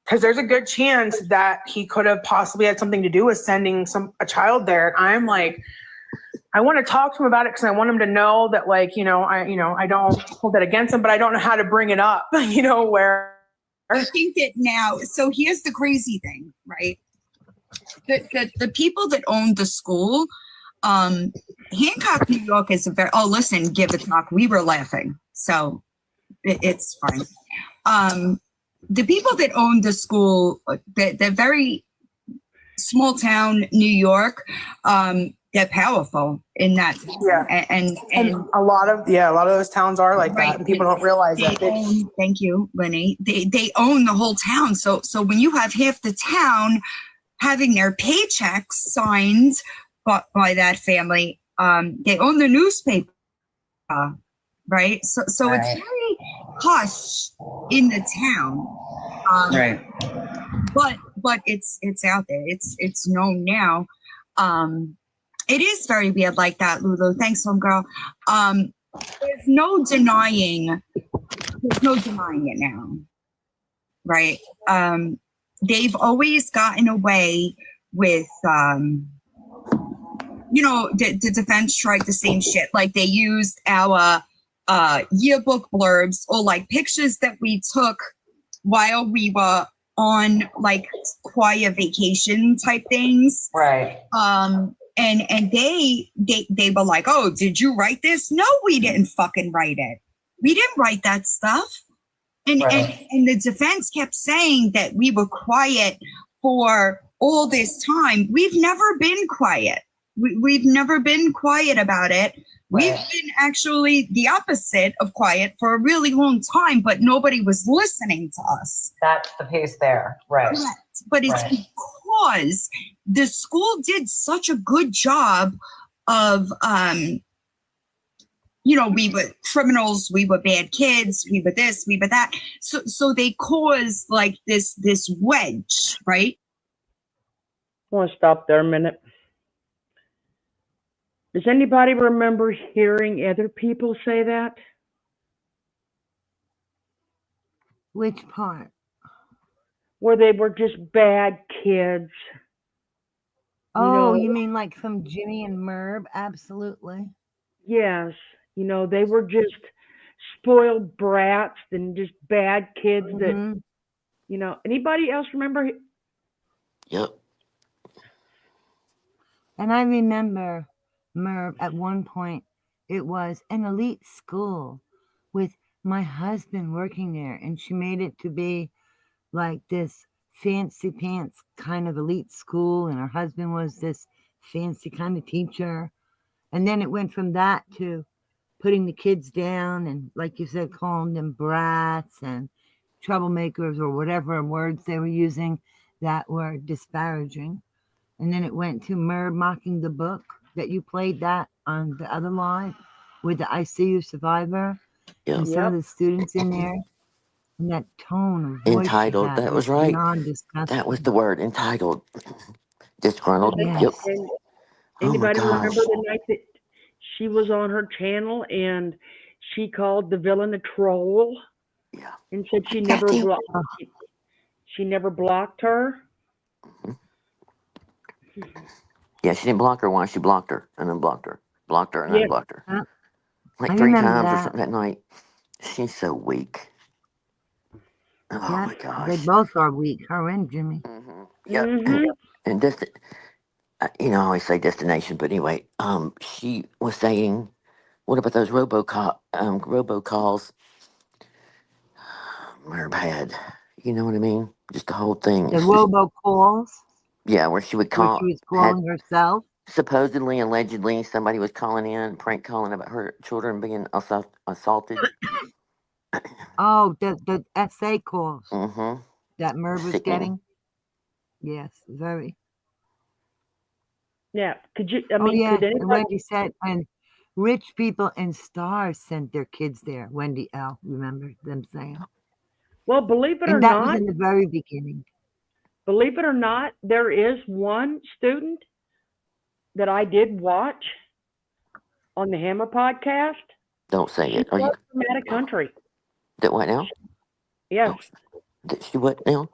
Because there's a good chance that he could have possibly had something to do with sending a child there. And I'm like, I want to talk to him about it because I want him to know that, like, I don't hold that against him, but I don't know how to bring it up, where. I think that now, so here's the crazy thing, right? The people that owned the school, Hancock, New York is listen, give a talk. We were laughing. So it's fine. The people that owned the school, they're very small town New York, they're powerful in that town. Yeah. And a lot of those towns are like right, that, and people don't realize they it. Own, thank you, Lenny. They own the whole town. So when you have half the town having their paychecks signed by that family, they own the newspaper, right? So Right. it's very hush in the town. Right. But it's out there. It's known now. It is very weird like that, Lulu. Thanks, homegirl. There's no denying it now, right? They've always gotten away with, the defense tried the same shit. Like they used our yearbook blurbs or like pictures that we took while we were on like choir vacation type things. Right. And they were like, oh, did you write this? No, we didn't fucking write it. We didn't write that stuff. And the defense kept saying that we were quiet for all this time. We've never been quiet. We've never been quiet about it. We've been actually the opposite of quiet for a really long time, but nobody was listening to us. That's the piece there. Right. Correct. But it's because the school did such a good job of, we were criminals, we were bad kids, we were this, we were that. So they caused like this wedge, right? I want to stop there a minute. Does anybody remember hearing other people say that? Which part? Where they were just bad kids. Oh, you mean like from Jimmy and Merv? Absolutely. Yes. They were just spoiled brats and just bad kids that, anybody else remember? Yep. And I remember, Merv, at one point, it was an elite school with my husband working there, and she made it to be like this fancy pants kind of elite school, and her husband was this fancy kind of teacher. And then it went from that to putting the kids down and, like you said, calling them brats and troublemakers or whatever words they were using that were disparaging. And then it went to Merv mocking the book that you played that on the other line with the I See You Survivor. Yep. And some of the students in there. And that tone of voice Entitled. she had That was right. non-disgusting. That was the word. Entitled. Disgruntled. Yes. Yep. And Oh my anybody remember gosh. the night that she was on her channel and she called the villain a troll? Yeah. And said she never blocked her. Yeah, she didn't block her once. She blocked her and unblocked her. Blocked her and unblocked her. Like I 3 remember times or that. something that night. She's so weak. Oh my They gosh. both are weak, her and Jimmy. Yep. Mm-hmm. And this, I always say destination, but anyway, she was saying, what about those robocalls Merv had? You know what I mean? Just the whole thing. The robocalls, Yeah, where she would where call, she was had calling herself. supposedly, allegedly, somebody was calling in, prank calling about her children being assaulted. Oh, the SA calls Mm-hmm. that Merv was Sickening. getting. Yes, very. Yeah. Could Yeah, anybody? and Wendy said, and rich people and stars sent their kids there. Wendy L. Remember them saying? Well, believe it or And that was not, in the very beginning. there is one student that I did watch on the Hammer podcast. Don't say She it. Are you was from out of country. that what now? Yes. She what now?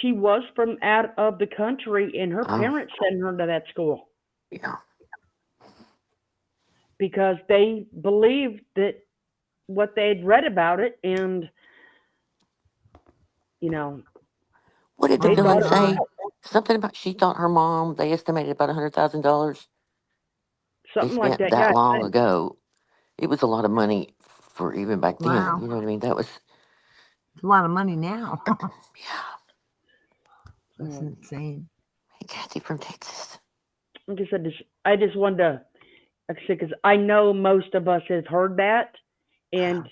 She was from out of the country, and her Oh. parents sent her to that school. Yeah. Because they believed that what they'd read about it, and What did the they villain thought it was say? Something about she thought her mom. They estimated about $100,000. They something like spent that. Yeah, that long ago. It was a lot of money for even back then. Wow. You know what I mean? That was It's a lot of money now. yeah. That's insane. Hey, Kathy from Texas. like I said, I just wanted to, like I said, because I know most of us have heard that, and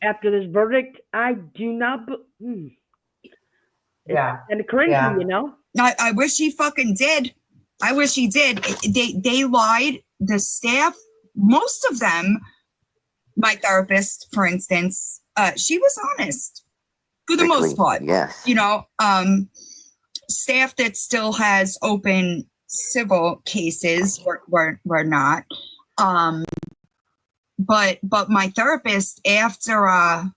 after this verdict, I do not. Yeah. And crazy, Yeah. I wish he fucking did. I wish he did. They lied. The staff, most of them, my therapist, for instance, she was honest for the most part. Yes. Staff that still has open civil cases were not. But my therapist, after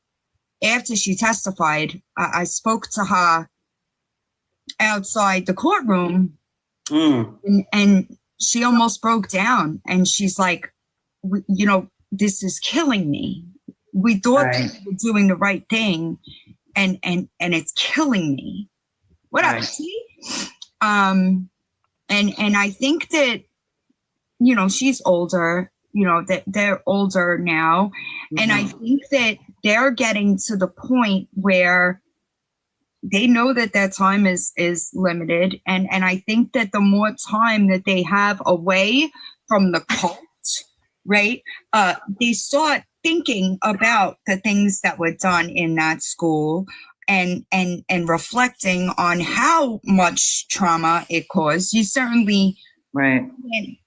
she testified, I spoke to her outside the courtroom, and she almost broke down, and she's like, this is killing me. We thought we were doing the right thing, and it's killing me. Whatever. See? And I think that, she's older, that they're older now. And I think that they're getting to the point where they know that their time is limited. And I think that the more time that they have away from the cult, right, they start thinking about the things that were done in that school and reflecting on how much trauma it caused. You certainly can't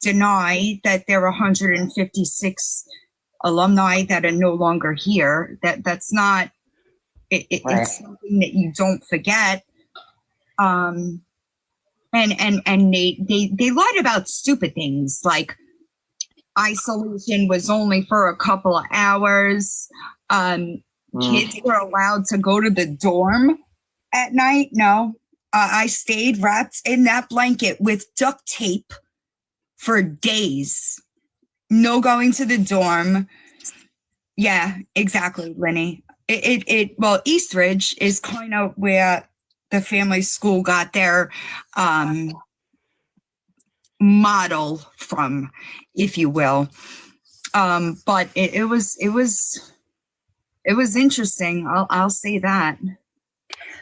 deny that there are 156 alumni that are no longer here. That's not it's something that you don't forget. And they lied about stupid things like isolation was only for a couple of hours. Kids were allowed to go to the dorm at night. No, I stayed wrapped in that blanket with duct tape for days. No going to the dorm. Yeah, exactly, Lenny. Well, Eastridge is kind of where the family school got their model from, if you will. But it was interesting. I'll say that.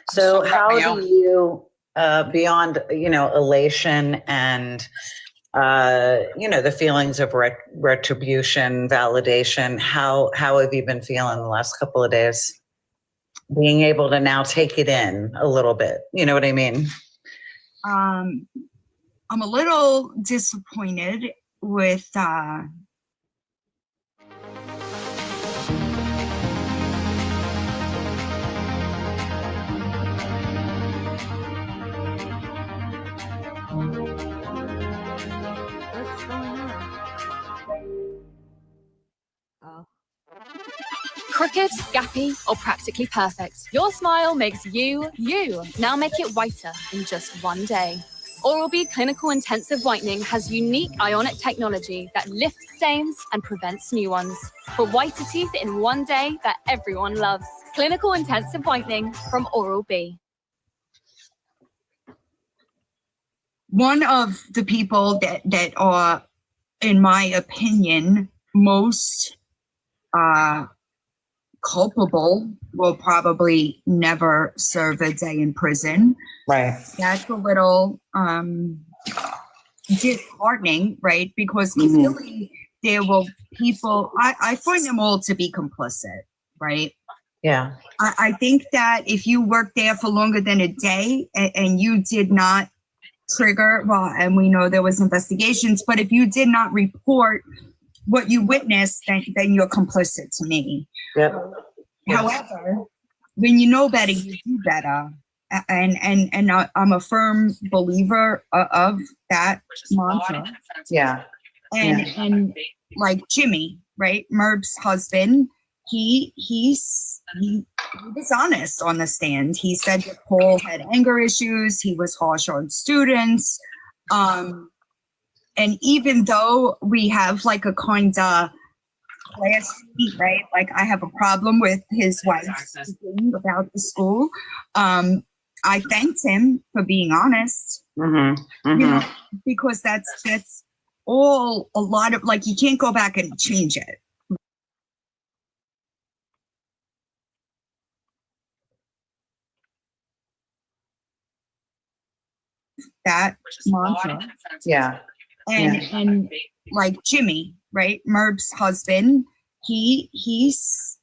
So how do you, beyond, elation and, the feelings of retribution, validation, how have you been feeling the last couple of days? Being able to now take it in a little bit. You know what I mean? I'm a little disappointed with What's going on? Oh. Crooked, gappy, or practically perfect, your smile makes you, you. Now make it whiter in just one day. Oral-B Clinical Intensive Whitening has unique ionic technology that lifts stains and prevents new ones. For whiter teeth in one day that everyone loves. Clinical Intensive Whitening from Oral-B. One of the people that are, in my opinion, most culpable will probably never serve a day in prison. Right. That's a little disheartening, right? Because clearly there will people, I find them all to be complicit, right? Yeah. I think that if you work there for longer than a day and you did not trigger, well, and we know there was investigations, but if you did not report what you witnessed, then you're complicit to me. Yep. However, when you know better, you do better. And I'm a firm believer of that mantra. Yeah. And like Jimmy, right? Merb's husband, he was honest on the stand. He said that Paul had anger issues. He was harsh on students. And even though we have like a kind of class, right? Like I have a problem with his wife speaking about the school. I thanked him for being honest. You know, because that's all a lot of, like, you can't go back and change it. That mantra. Yeah. And like Jimmy, right? Merb's husband, he was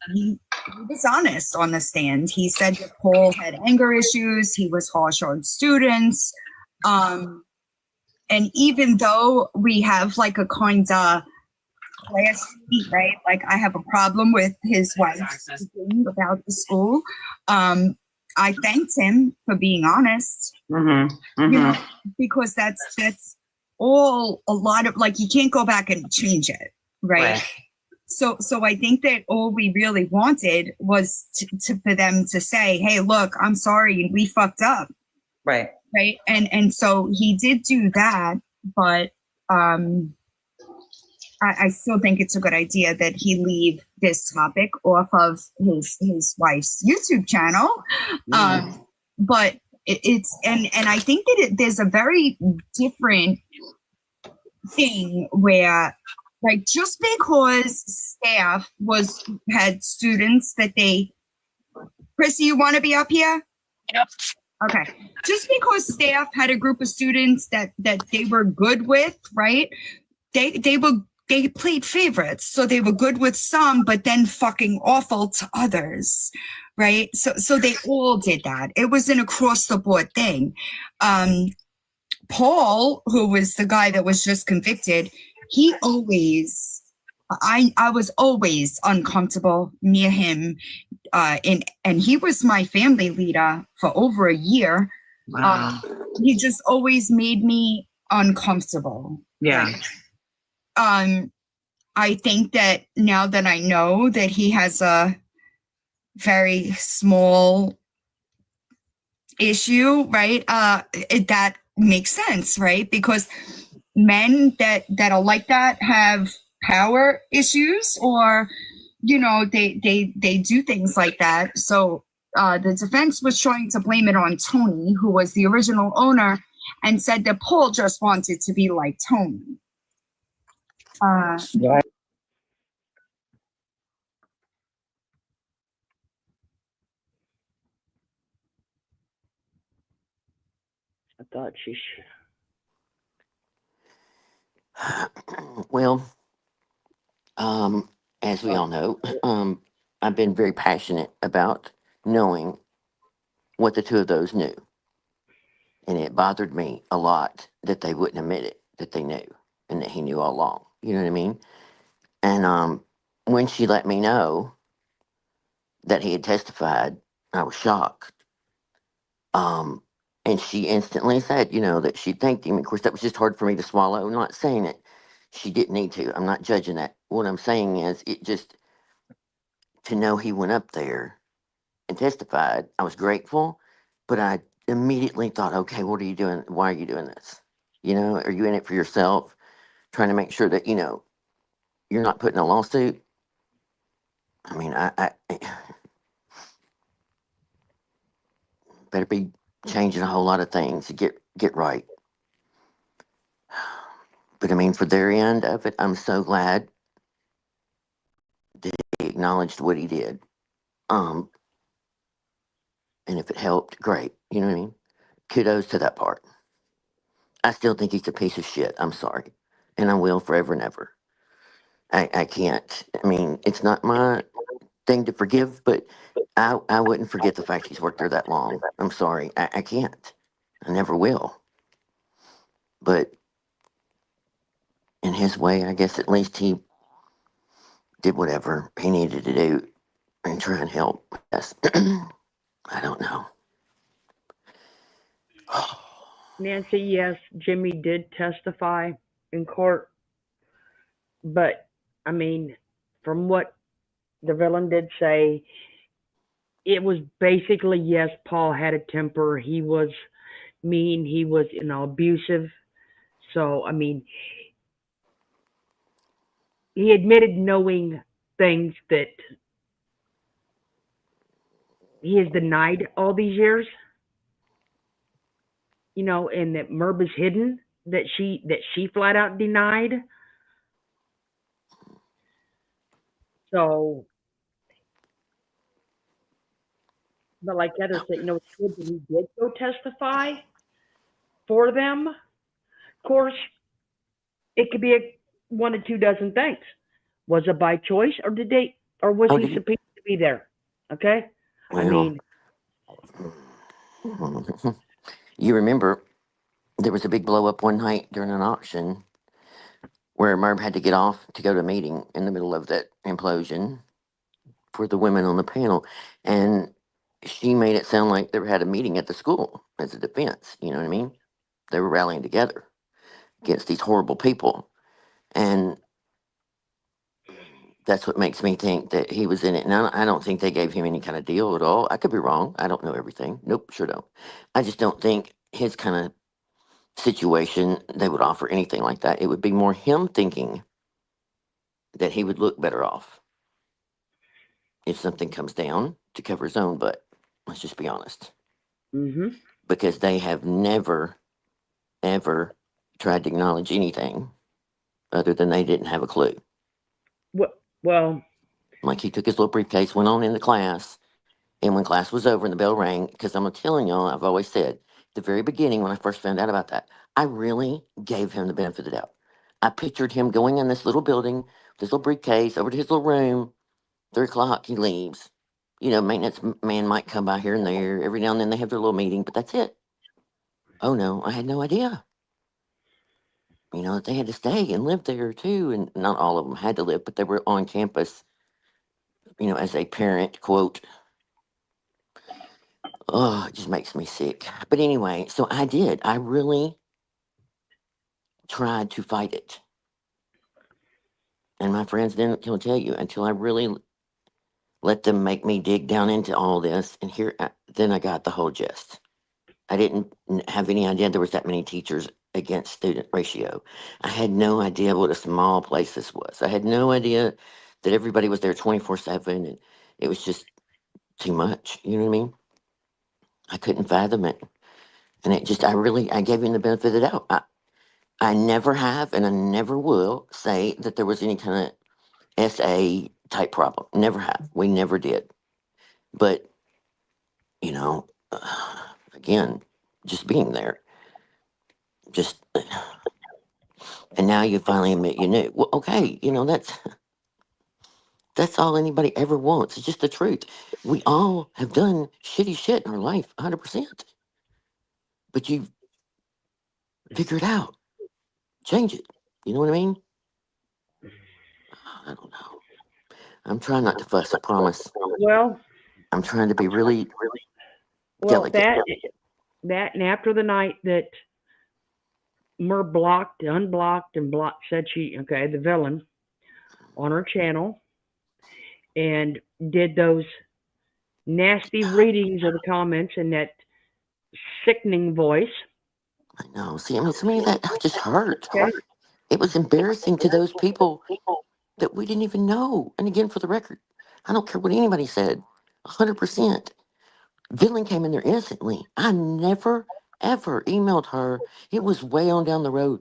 honest on the stand. He said that Paul had anger issues. He was harsh on students. And even though we have like a kind of class, right? Like I have a problem with his wife speaking about the school. I thanked him for being honest. You know, because that's all a lot of, like, you can't go back and change it, right? So I think that all we really wanted was to for them to say, hey, look, I'm sorry, we fucked up. Right. And so he did do that, but I still think it's a good idea that he leave this topic off of his wife's YouTube channel. But it's and I think that there's a very different thing where, like, just because staff had students that they, Chrissy, you want to be up here? Yep. Okay. Just because staff had a group of students that they were good with, right? They played favorites, so they were good with some, but then fucking awful to others, right? So they all did that. It was an across the board thing. Paul, who was the guy that was just convicted, he always, I was always uncomfortable near him, and he was my family leader for over a year. Wow. He just always made me uncomfortable. Yeah. I think that now that I know that he has a very small issue, right? That makes sense, right? Because men that are like that have power issues, or, you know, they do things like that. So the defense was trying to blame it on Tony, who was the original owner, and said that Paul just wanted to be like Tony. Right. I thought she should. Well, as we all know, I've been very passionate about knowing what the two of those knew. And it bothered me a lot that they wouldn't admit it, that they knew, and that he knew all along. You know what I mean? And when she let me know that he had testified, I was shocked. Um, and she instantly said, you know, that she thanked him. Of course, that was just hard for me to swallow. I'm not saying that she didn't need to. I'm not judging that. What I'm saying is, it just, to know he went up there and testified, I was grateful, but I immediately thought, okay, what are you doing? Why are you doing this? You know, are you in it for yourself? Trying to make sure that, you know, you're not putting a lawsuit? I mean, I better be changing a whole lot of things to get right. But I mean, for their end of it, I'm so glad that he acknowledged what he did. And if it helped, great. You know what I mean? Kudos to that part. I still think he's a piece of shit. I'm sorry. And I will forever and ever. I can't. I mean, it's not my thing to forgive, but I wouldn't forget the fact he's worked there that long. I'm sorry. I can't. I never will. But in his way, I guess at least he did whatever he needed to do and try and help. Yes. I don't know. Nancy, yes, Jimmy did testify in court, but I mean, from what the villain did say, it was basically, yes, Paul had a temper. He was mean. He was, abusive. So, I mean, he admitted knowing things that he has denied all these years, and that Merb is hidden, that she flat out denied. So, but like Heather said, it's good that he did go testify for them. Of course, it could be one of two dozen things. Was it by choice, or was Oh, he did you? supposed to be there? Okay, I Well, mean, you remember there was a big blow up one night during an auction where Merv had to get off to go to a meeting in the middle of that implosion for the women on the panel. And she made it sound like they had a meeting at the school as a defense. You know what I mean? They were rallying together against these horrible people. And that's what makes me think that he was in it. Now, I don't think they gave him any kind of deal at all. I could be wrong. I don't know everything. Nope, sure don't. I just don't think his kind of situation, they would offer anything like that. It would be more him thinking that he would look better off if something comes down to cover his own butt. Let's just be honest. hmm Because they have never, ever tried to acknowledge anything other than they didn't have a clue. well, Like he took his little briefcase, went on into class, and when class was over and the bell rang, because I'm telling y'all, I've always said, at the very beginning when I first found out about that, I really gave him the benefit of the doubt. I pictured him going in this little building, this little briefcase, over to his little room. 3 o'clock, he leaves. Maintenance man might come by here and there. Every now and then they have their little meeting, but that's it. Oh no, I had no idea. That they had to stay and live there too. And not all of them had to live, but they were on campus, as a parent, quote. Oh, it just makes me sick. But anyway, so I did. I really tried to fight it. And my friends didn't tell you until I really let them make me dig down into all this. And then I got the whole gist. I didn't have any idea there was that many teachers against student ratio. I had no idea what a small place this was. I had no idea that everybody was there 24/7, and it was just too much. You know what I mean? I couldn't fathom it. And I gave him the benefit of the doubt. I never have, and I never will say that there was any kind of SA type problem. Never have. We never did. But, you know, again, just being there, just, and now you finally admit you knew. Well, okay, that's all anybody ever wants. It's just the truth. We all have done shitty shit in our life, 100%. But you figure it out, change it. You know what I mean? I don't know. I'm trying not to fuss, I promise. well, I'm trying to be really well, delicate. and after the night that Mer blocked, unblocked, and blocked, said the villain, on her channel, and did those nasty readings of the comments in that sickening voice. I know. See, I mean, to me, that just hurt. Okay. It was embarrassing to those people that we didn't even know. And again, for the record, I don't care what anybody said. 100%. Villain came in there innocently. I never, ever emailed her. It was way on down the road.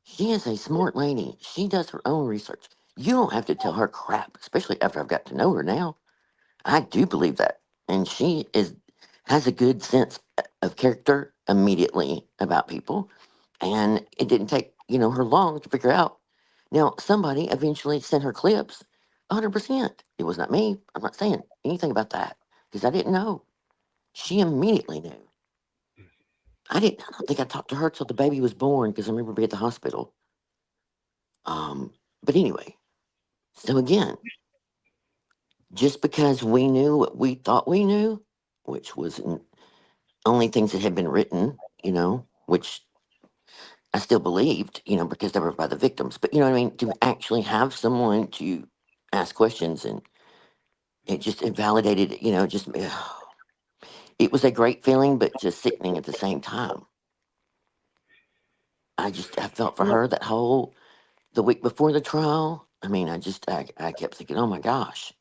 She is a smart lady. She does her own research. You don't have to tell her crap, especially after I've got to know her now. I do believe that. And she has a good sense of character immediately about people. And it didn't take, her long to figure out. Now, somebody eventually sent her clips. 100%. It was not me. I'm not saying anything about that because I didn't know. She immediately knew. I don't think I talked to her till the baby was born because I remember being at the hospital. But anyway, so again, just because we knew what we thought we knew, which was only things that had been written, which I still believed, because they were by the victims. But you know what I mean? To actually have someone to ask questions and it just invalidated, just it was a great feeling, but just sickening at the same time. I felt for Well, her the week before the trial. I mean, I kept thinking, oh my gosh.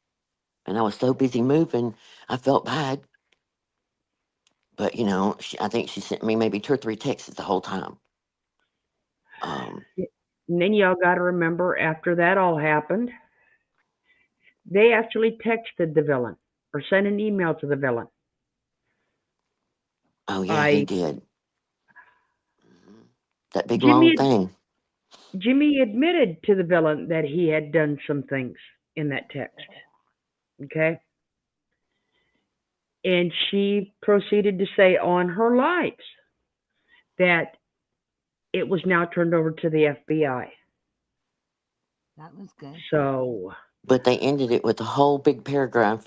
And I was so busy moving, I felt bad. But, I think she sent me maybe 2 or 3 texts the whole time. and then y'all got to remember after that all happened, they actually texted the villain or sent an email to the villain. Oh, yeah, he I did. That big long Jimmy thing. Jimmy admitted to the villain that he had done some things in that text. Okay? And she proceeded to say on her lives that it was now turned over to the FBI. That was good. So, But they ended it with a whole big paragraph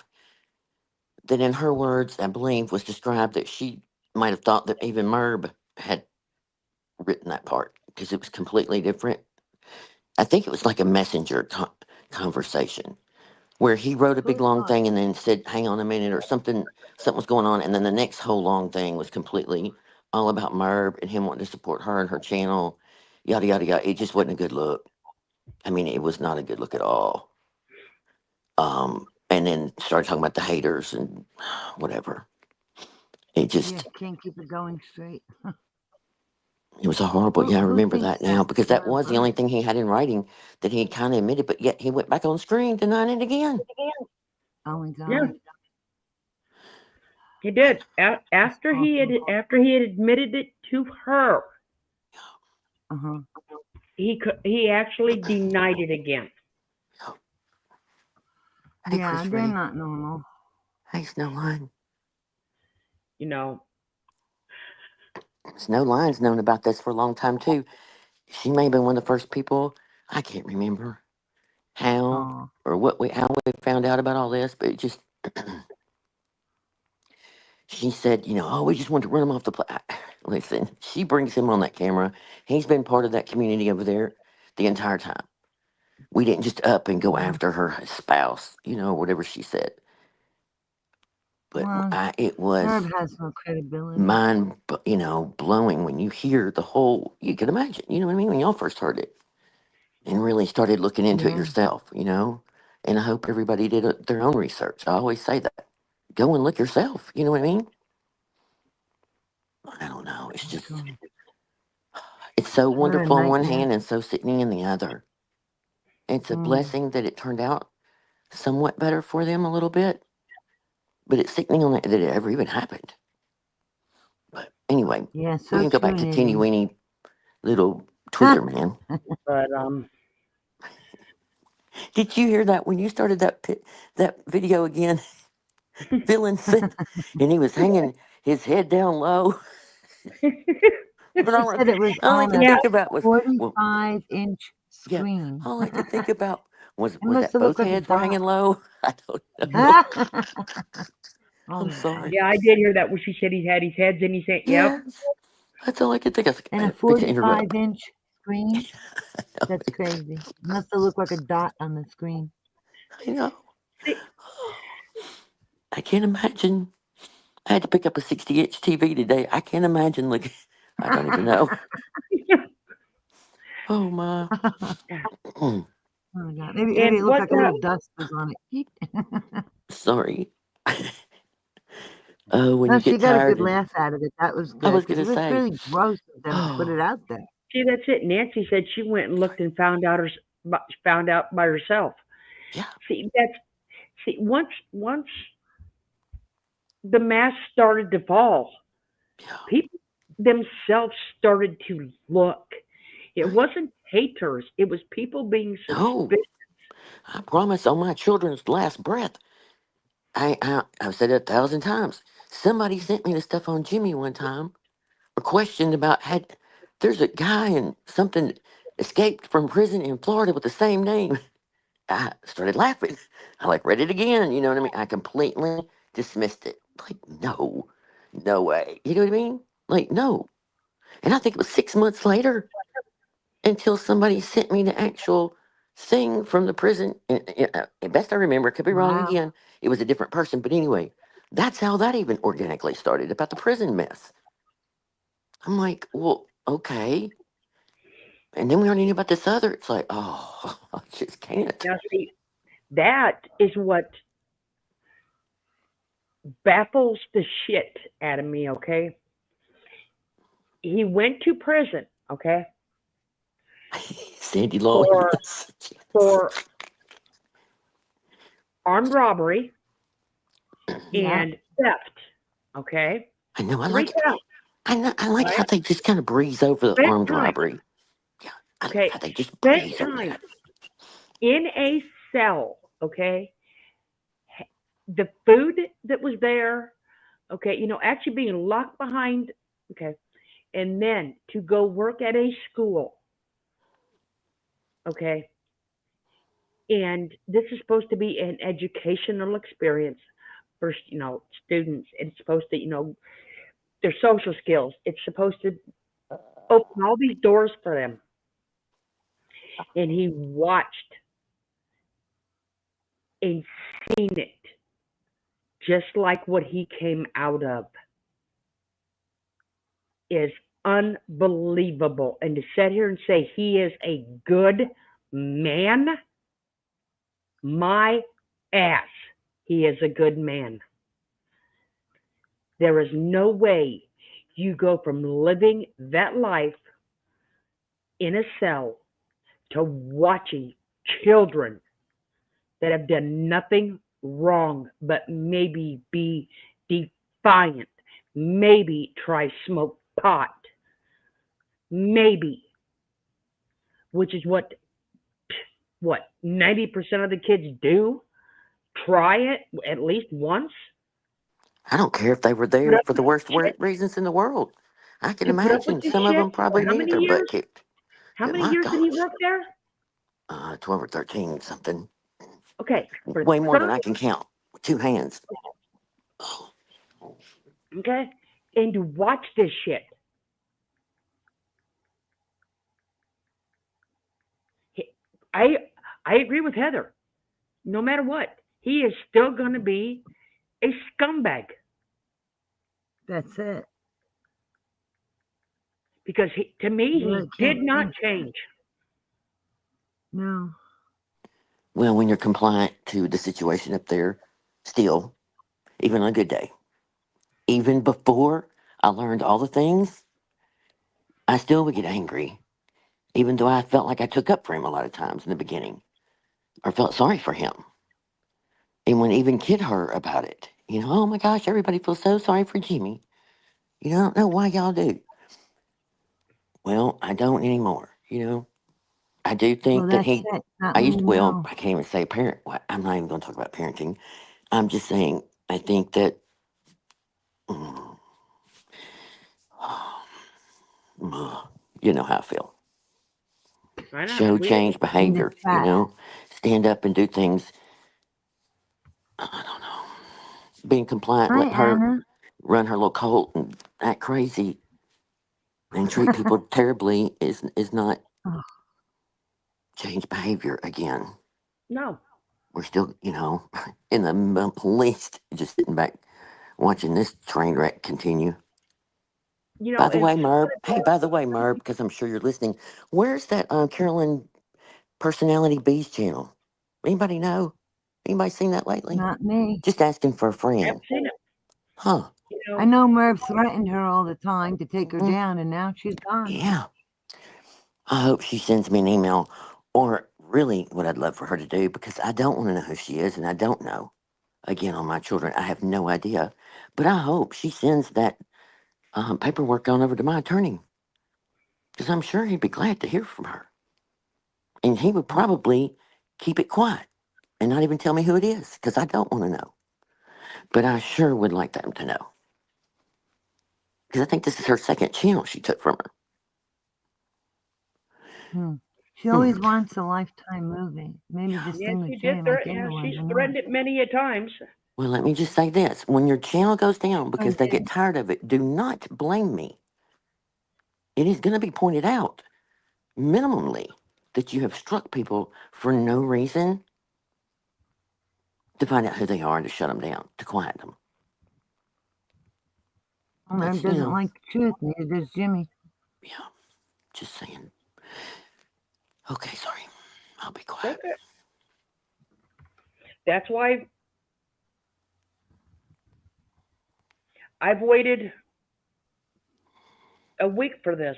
that, in her words, I believe, was described that she might have thought that even Merb had written that part because it was completely different. I think it was like a messenger conversation where he wrote a big Who long thought? thing and then said, "Hang on a minute," or something was going on, and then the next whole long thing was completely all about Merb and him wanting to support her and her channel, yada yada yada. It just wasn't a good look. I mean, it was not a good look at all. And then started talking about the haters and whatever. It Yeah, just, can't keep it going straight. it was a horrible. Who Yeah, I who remember thinks that now that because that was the Merv? only thing he had in writing that he had kind of admitted, but yet he went back on screen denying it again. Oh my yeah, God. he did. That's awful. After he had admitted it to her, Uh-huh. he actually denied it again. Hey, Yeah, Chris they're Ray. not normal. Hey, Snowline. You know, Snowline's known about this for a long time too. She may have been one of the first people. I can't remember how Oh. or how we found out about all this, but it just she said, oh, we just want to run him off the Listen, she brings him on that camera. He's been part of that community over there the entire time. We didn't just up and go Yeah. after her spouse, whatever she said. But Well, it was Merv has no credibility. blowing when you hear you can imagine, you know what I mean, when y'all first heard it and really started looking into it Yeah. yourself, and I hope everybody did their own research. I always say that. Go and look yourself, you know what I mean? I don't know. It's Oh, just, God. it's so What a wonderful on one nightmare. hand and so sickening in the other. It's a Mm. blessing that it turned out somewhat better for them a little bit, but it's sickening that it ever even happened. But anyway, Yeah, we so can go back true, to teeny Nitty. weeny little Twitter man. but Did you hear that when you started that video again? Villain said, and he was hanging his head down low. But She said it was all I on could a yeah, think about was, well, 45-inch yeah, screen. all I could think about was It was must that have looked both like a heads were dot. hanging low. I don't know. Oh I'm my God. sorry. yeah, I did hear that when she said he had his heads in his hand. Yep. Yes, that's all I could think of. And a I fix to interrupt. 45-inch screen? That's crazy. Must have looked like a dot on the screen. I know. See, I can't imagine. I had to pick up a 60-inch TV today. I can't imagine looking. I don't even know. Oh my. Oh my God. Maybe and it looked what like a little dust was on it. Eep. Sorry. Oh, when No, you she get got a tired good and laugh out of it. That was I good was because gonna it was say, really gross of them to put it oh out there. see, that's it. Nancy said she went and looked and found out by herself. yeah, See, once the mask started to fall, yeah, people themselves started to look. It right. wasn't haters. It was people being No, suspicious. I promise on my children's last breath. I've said it 1,000 times. Somebody sent me the stuff on Jimmy one time. A question about there's a guy and something escaped from prison in Florida with the same name. I started laughing. I read it again. You know what I mean? I completely dismissed it. No, no way. You know what I mean? No. And I think it was 6 months later until somebody sent me the actual thing from the prison. Best I remember, could be wrong Wow. again. It was a different person, but anyway, that's how that even organically started about the prison mess. I'm like, well, okay. And then we already knew about this other. It's like, oh, I just can't. Now, see, that is what baffles the shit out of me, okay? He went to prison, okay, Sandy Law, for yes. for armed robbery Yeah. and theft, okay? I know. I Three like. counts, I like how right? they just kind of breeze over the Spent armed time, robbery. Yeah, I like okay? how they just Spent breeze over time that. in a cell, okay? The food that was there, okay, actually being locked behind, okay, and then to go work at a school, okay, and this is supposed to be an educational experience for students. It's supposed to their social skills. It's supposed to open all these doors for them. And he watched and seen it, just like what he came out of, is unbelievable. And to sit here and say he is a good man, my ass, he is a good man. There is no way you go from living that life in a cell to watching children that have done nothing wrong but maybe be defiant, maybe try smoke pot, maybe, which is what 90% of the kids do, try it at least once. I don't care if they were Put there up for with the worst this shit, reasons in the world. I can to put up with imagine this some of shit them for probably how needed many their butt years? kicked. How But many my years did he gosh, work there? 12 or 13 something. Okay, for Way more than 30, I can count with two hands. okay, and to watch this shit. I I agree with Heather. No matter what, he is still going to be a scumbag That's it. because to me, You really he did can't not change that. change. No. Well, when you're compliant to the situation up there, still, even on a good day, even before I learned all the things, I still would get angry, even though I felt like I took up for him a lot of times in the beginning or felt sorry for him. And when even kid her about it, oh my gosh, everybody feels so sorry for Jimmy. I don't know why y'all do. Well, I don't anymore. I do Well, think that that's it. Not I many used, well, will. I can't even say parent. Well, I'm not even going to talk about parenting. I'm just saying, I think that, mm, you know how I feel. I know Show we do. change And it's behavior. Stand up and do things. I don't know. Being compliant, Hi, let her Anna. run her little cult and act crazy and treat people terribly is not Oh, change behavior again. No, We're still, in the least just sitting back watching this train wreck continue. By the and way, Merb, hey, by the way, Merb, because I'm sure you're listening, where's that Carolyn Personality Bees channel? Anybody know? Anybody seen that lately? not me. Just asking for a I friend. haven't seen it. Huh. You I know, know Merv threatened her all the time to take her Mm, down, and now she's gone. yeah. I hope she sends me an email. Or really, what I'd love for her to do, because I don't want to know who she is, and I don't know. Again, on my children, I have no idea. But I hope she sends that paperwork on over to my attorney, because I'm sure he'd be glad to hear from her. And he would probably keep it quiet and not even tell me who it is, because I don't want to know. But I sure would like them to know, because I think this is her second channel she took from her. Hmm. She Hmm. always wants a Lifetime movie. Maybe just yeah, in the she did. channel like Yeah, everyone. she's I know. threatened it many a times. Well, let me just say this. When your channel goes down I because they get did. tired of it, do not blame me. It is going to be pointed out, minimally. that you have struck people for no reason to find out who they are and to shut them down, to quiet them. Homer doesn't like the truth, neither does Jimmy. Yeah, just saying. Okay, sorry. I'll be quiet. Okay. That's why I've waited a week for this.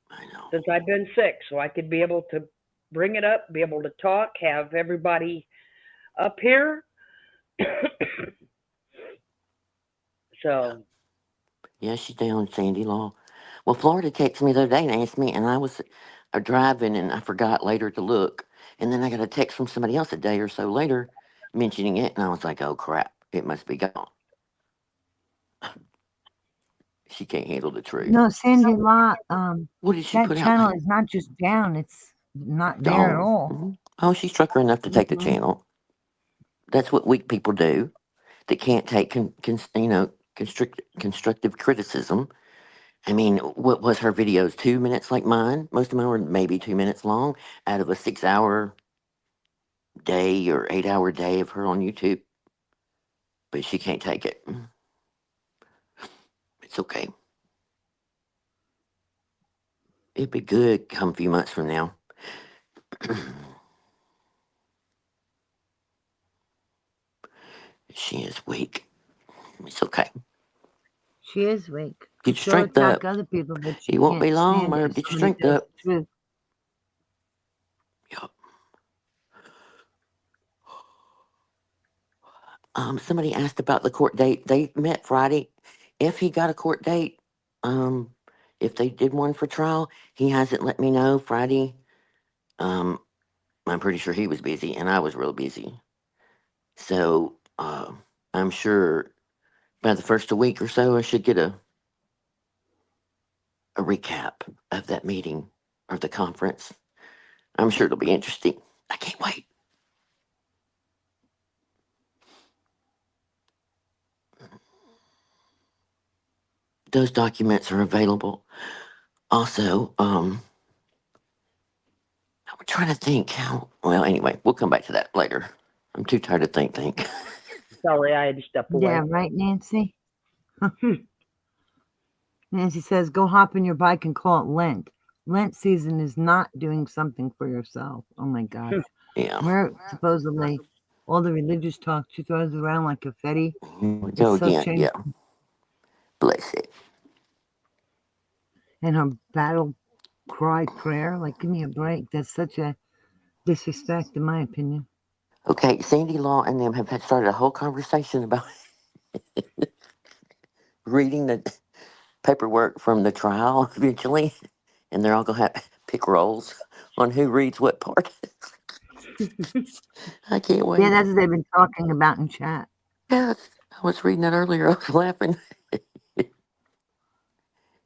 I know. Since I've been sick, so I could be able to bring it up, be able to talk, have everybody up here. So. Yeah, she's down Sandy Law. Well, Florida texted me the other day and asked me, and I was driving and I forgot later to look. And then I got a text from somebody else a day or so later mentioning it, and I was like, oh crap, it must be gone. She can't handle the truth. No, Sandy Law, What did she that put out? channel is not just down, it's not there at all. Mm-hmm. Oh, she struck her enough to take the channel. That's what weak people do that can't take, constructive criticism. I mean, what was her videos? 2 minutes like mine? Most of mine were maybe 2 minutes long out of a 6-hour day or 8-hour day of her on YouTube. But she can't take it. It's okay. It'd be good come a few months from now. She is weak. It's okay. She is weak. Get your She'll strength attack up. other people, but she It won't can't be long, stand it Merv. if Get your somebody strength tells up. the truth. Yep. Somebody asked about the court date. They met Friday. If he got a court date, if they did one for trial, he hasn't let me know. Friday, I'm pretty sure he was busy, and I was real busy. So I'm sure by the first of the week or so, I should get a recap of that meeting or the conference. I'm sure it'll be interesting. I can't wait. Those documents are available. Also, I'm trying to think how. Well, anyway, we'll come back to that later. I'm too tired to think. Sorry, I had to step away. Yeah, right, Nancy? Nancy says, go hop on your bike and call it Lent. Lent season is not doing something for yourself. Oh my gosh. Yeah. Where supposedly all the religious talk she throws around like confetti. Go It's so again. shameful. Yeah. Bless it. And her battle cry prayer, like, give me a break. That's such a disrespect, in my opinion. Okay, Sandy Law and them have started a whole conversation about reading the paperwork from the trial eventually, and they're all gonna have pick roles on who reads what part. I can't wait. Yeah, that's what they've been talking about in chat. Yes, I was reading that earlier. I was laughing.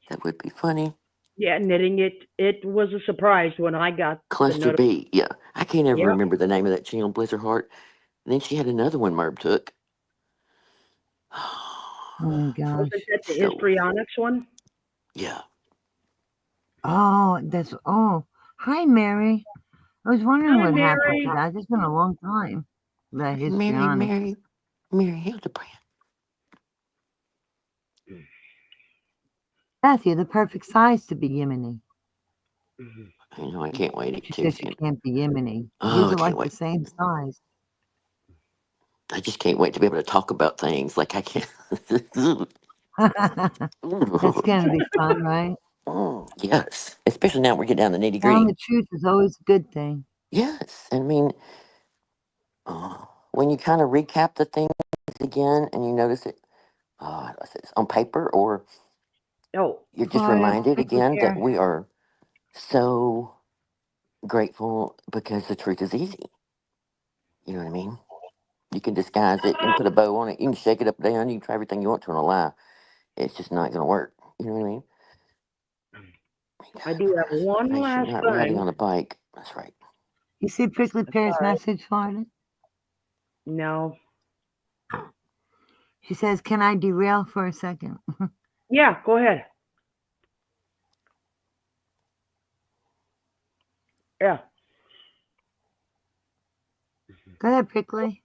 That would be funny. Yeah, knitting it was a surprise when I got Cluster the B. Yeah, I can't ever Yep. remember the name of that channel. Bless her heart. And then she had another one Merb took. Oh my gosh. Wasn't that the histrionics one? Yeah. Oh, that's hi Mary. I was wondering Hi, what happened Mary. to that. It's been a long time. That histrionics. Mary Hildebrand. Matthew, the perfect size to be Yemeni. I know, I can't wait. She said she can't be Yemeni. Oh, These I are like can't wait. the same size. I just can't wait to be able to talk about things like I can. That's gonna be fun, right? Yes, especially now we're getting down to nitty Telling gritty. the truth is always a good thing. Yes, I mean, when you kind of recap the things again and you notice it, on paper, or you're just Florida, reminded pick again your that we are so grateful because the truth is easy. You know what I mean? You can disguise it. You can put a bow on it. You can shake it up and down. You can try everything you want to on a lie. It's just not going to work. You know what I mean? I do have one Make sure last you're not riding thing. on a bike. That's right. You see Prickly Pear's message, Florida? No. She says, can I derail for a second? Yeah, go ahead. Yeah. Go ahead, Prickly.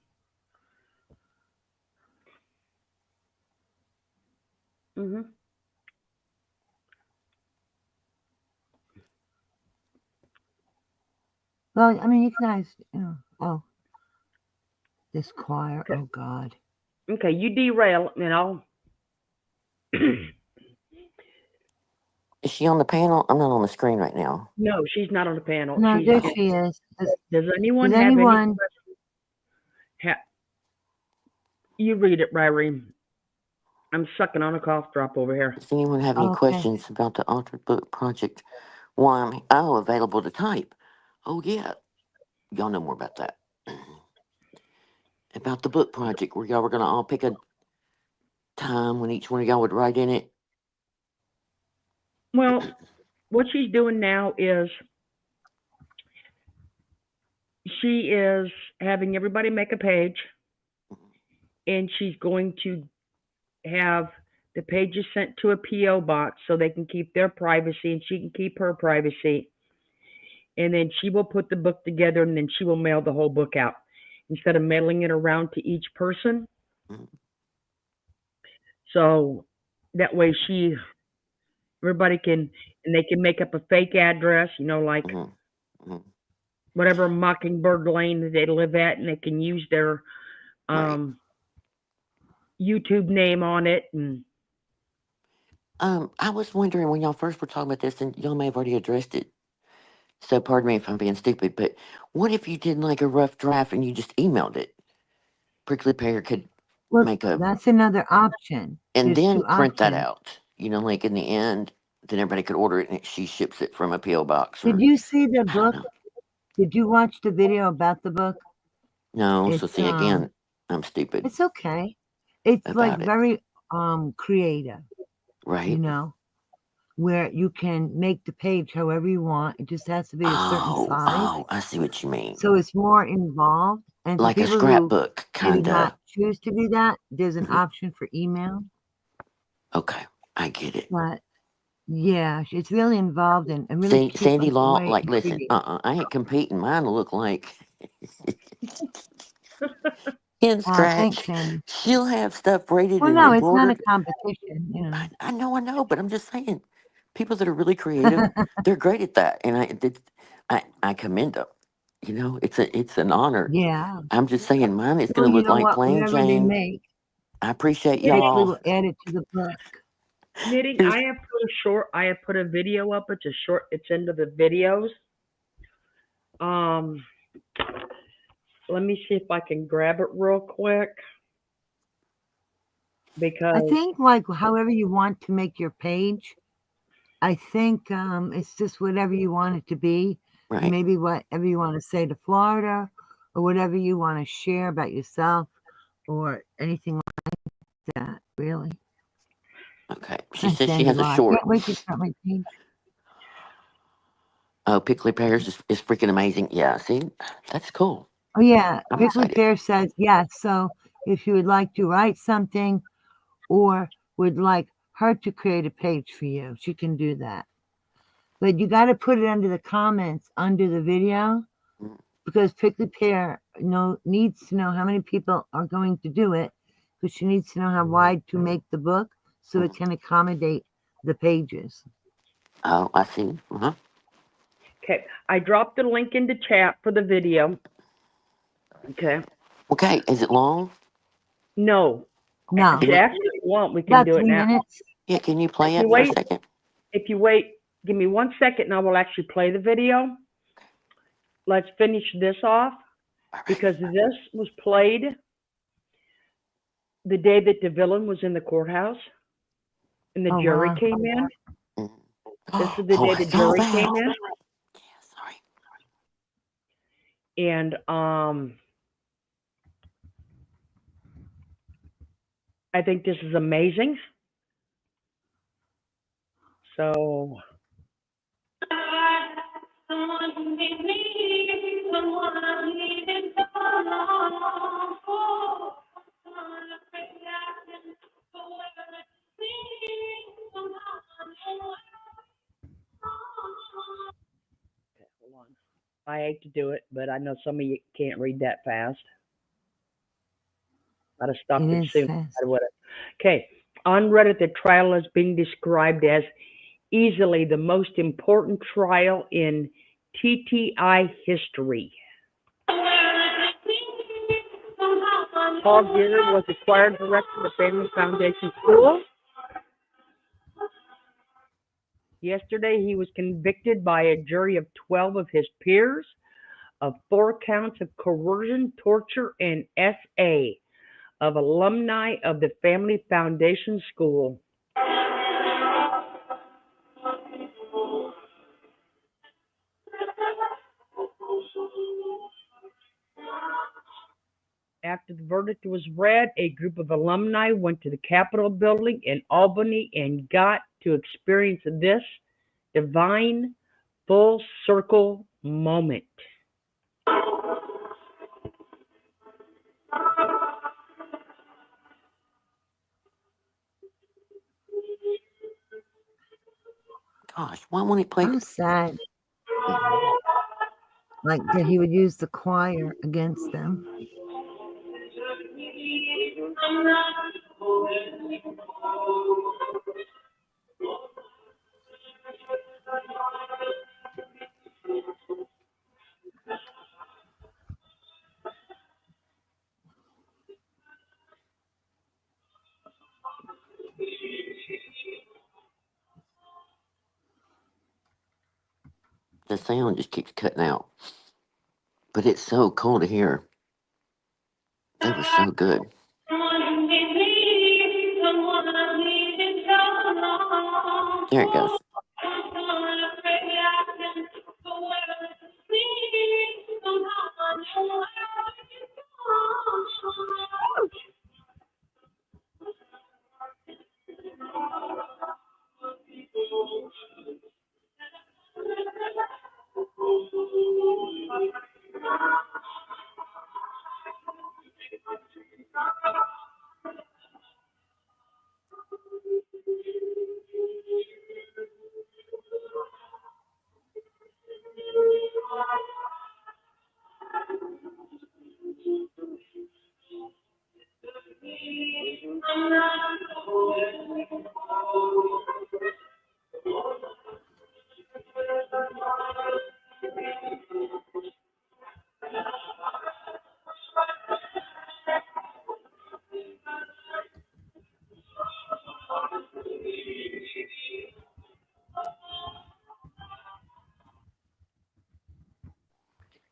Mhm. Well, I mean, you guys, oh, this choir, Okay. oh God. Okay, you derail, and I'll. Is she on the panel? I'm not on the screen right now. No, she's not on the panel. No, She's there just. she is. Does anyone Does have any anyone? questions? You read it, Ryrie. I'm sucking on a cough drop over here. Does anyone have any Oh, okay. questions about the authored book project? Why I'm available to type. Oh yeah, y'all know more about that. About the book project where y'all were gonna all pick a time when each one of y'all would write in it. Well, what she's doing now is she is having everybody make a page, and she's going to have the pages sent to a PO box so they can keep their privacy and she can keep her privacy. And then she will put the book together and then she will mail the whole book out instead of mailing it around to each person. So that way everybody can, and they can make up a fake address, like whatever Mockingbird Lane that they live at, and they can use their YouTube name on it. And I was wondering when y'all first were talking about this, and y'all may have already addressed it. So pardon me if I'm being stupid, but what if you did like a rough draft and you just emailed it? Prickly Pear could Well, make a that's another option. and There's then two print that options. out. Like in the end, then everybody could order it and she ships it from a PO box. Did Or you see the I don't book? know. Did you watch the video about the book? No, so It's see again, I'm stupid it's okay. It's like about it, very creative, right? where you can make the page however you want. It just has to be a certain size. I see what you mean. So it's more involved. And for Like a people who scrapbook, maybe kind not of. choose to do that, there's an option for email. Okay, I get it. But yeah, it's really involved and really See, cute, Sandy like the Law, way like, and listen, creative. I ain't competing. Mine will look like in Thanks, scratch. Sandy. She'll have stuff braided Well, and no, it's not a embroidered. competition. I know, but I'm just saying, people that are really creative, they're great at that, and I commend them. It's an honor. Yeah. I'm just saying, mine is Well, going to you look know like what? plain Whatever they Jane. make, I appreciate Prickly y'all. will add it to the book. Knitting, I have put a video up. It's a short. It's into the videos. Let me see if I can grab it real quick because I think like however you want to make your page, I think it's just whatever you want it to be. Right. Maybe whatever you want to say to Florida or whatever you want to share about yourself or anything like that, really. Okay. She says she has a I short. can't wait to start my page. Oh, Pickly Pears is freaking amazing. Yeah, see? That's cool. Oh, yeah. I'm Prickly excited. Pear says yes. So if you would like to write something or would like her to create a page for you, she can do that. But you got to put it under the comments under the video because Prickly Pear needs to know how many people are going to do it because she needs to know how wide to make the book so it can accommodate the pages. Oh, I see. Okay, I dropped the link into chat for the video. Okay. Okay, is it long? No. No. Actually, if you want, we can About do it 3 now. minutes. Yeah, can you play If it you for a wait, second? give me 1 second and I will actually play the video. Let's finish this off because this was played the day that the villain was in the courthouse and the jury came in. This is the day the jury came in. Sorry. And I think this is amazing. So hold on. I hate to do it, but I know some of you can't read that fast. I'd have stopped It it is soon. fast. I would have. Okay. On Reddit, the trial is being described as easily the most important trial in TTI history. Paul Gear was the choir director of the Family Foundation School. Yesterday, he was convicted by a jury of 12 of his peers of 4 counts of coercion, torture, and SA of alumni of the Family Foundation School. After the verdict was read, a group of alumni went to the Capitol building in Albany and got to experience this divine full circle moment. Gosh, why won't it play? How sad. Like that he would use the choir against them. The sound just keeps cutting out. But it's so cool to hear. They were so good. There it goes.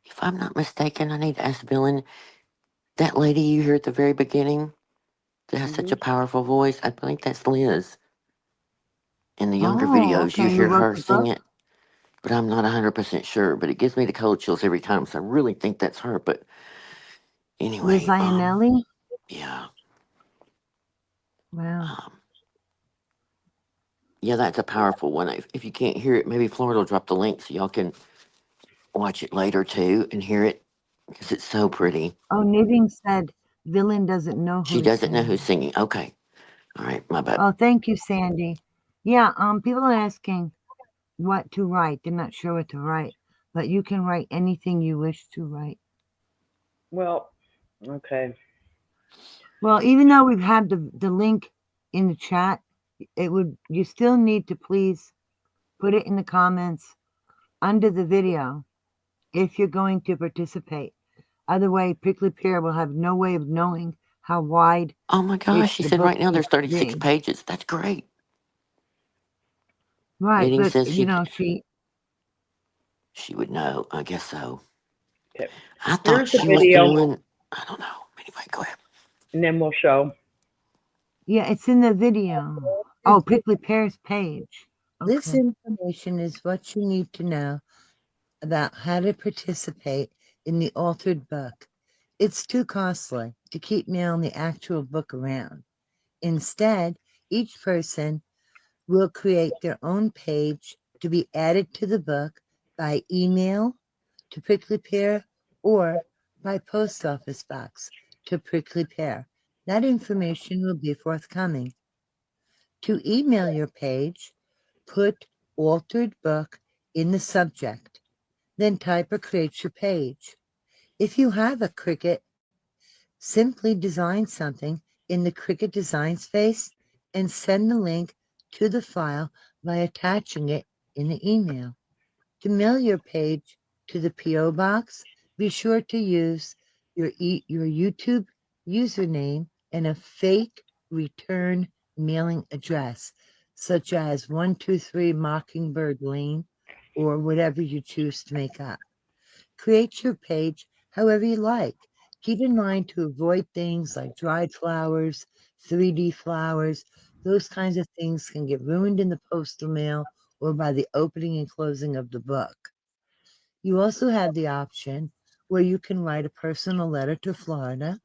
If I'm not mistaken, I need to ask Villain, that lady you hear at the very beginning that has such a powerful voice, I think that's Liz. In the younger Oh, videos, you okay. Who hear wrote her the sing book? it, but I'm not 100% sure. But it gives me the cold chills every time, so I really think that's her. But Liz anyway, Ionelli? yeah. Wow. Yeah, that's a powerful one. If you can't hear it, maybe Florida will drop the link so y'all can watch it later too and hear it because it's so pretty. Oh, Knitting said Villain doesn't know She who's doesn't know singing. who's singing. Okay. All right, my bad. Oh, thank you, Sandy. Yeah, people are asking what to write. They're not sure what to write, but you can write anything you wish to write. Well, okay. Well, even though we've had the link in the chat, you still need to please put it in the comments under the video if you're going to participate. Otherwise, Prickly Pear will have no way of knowing how wide Oh my gosh, she the said book right now needs there's to 36 be. pages. That's great. Right, Knitting but says she would know. I guess so. Okay. I thought Here's the she was video, doing, I don't know. Anyway, go ahead. and then we'll show. Yeah, it's in the video. Oh, Prickly Pear's page. This information is what you need to know about how to participate in the altered book. It's too costly to keep mailing the actual book around. Instead, each person will create their own page to be added to the book by email to Prickly Pear or by post office box to Prickly Pear. That information will be forthcoming. To email your page, put altered book in the subject. then type or create your page. If you have a Cricut, simply design something in the Cricut design space and send the link to the file by attaching it in the email. To mail your page to the P.O. box, be sure to use your YouTube username and a fake return mailing address, such as 123 Mockingbird Lane or whatever you choose to make up. Create your page however you like. Keep in mind to avoid things like dried flowers, 3D flowers. Those kinds of things can get ruined in the postal mail or by the opening and closing of the book. You also have the option where you can write a personal letter to Florida,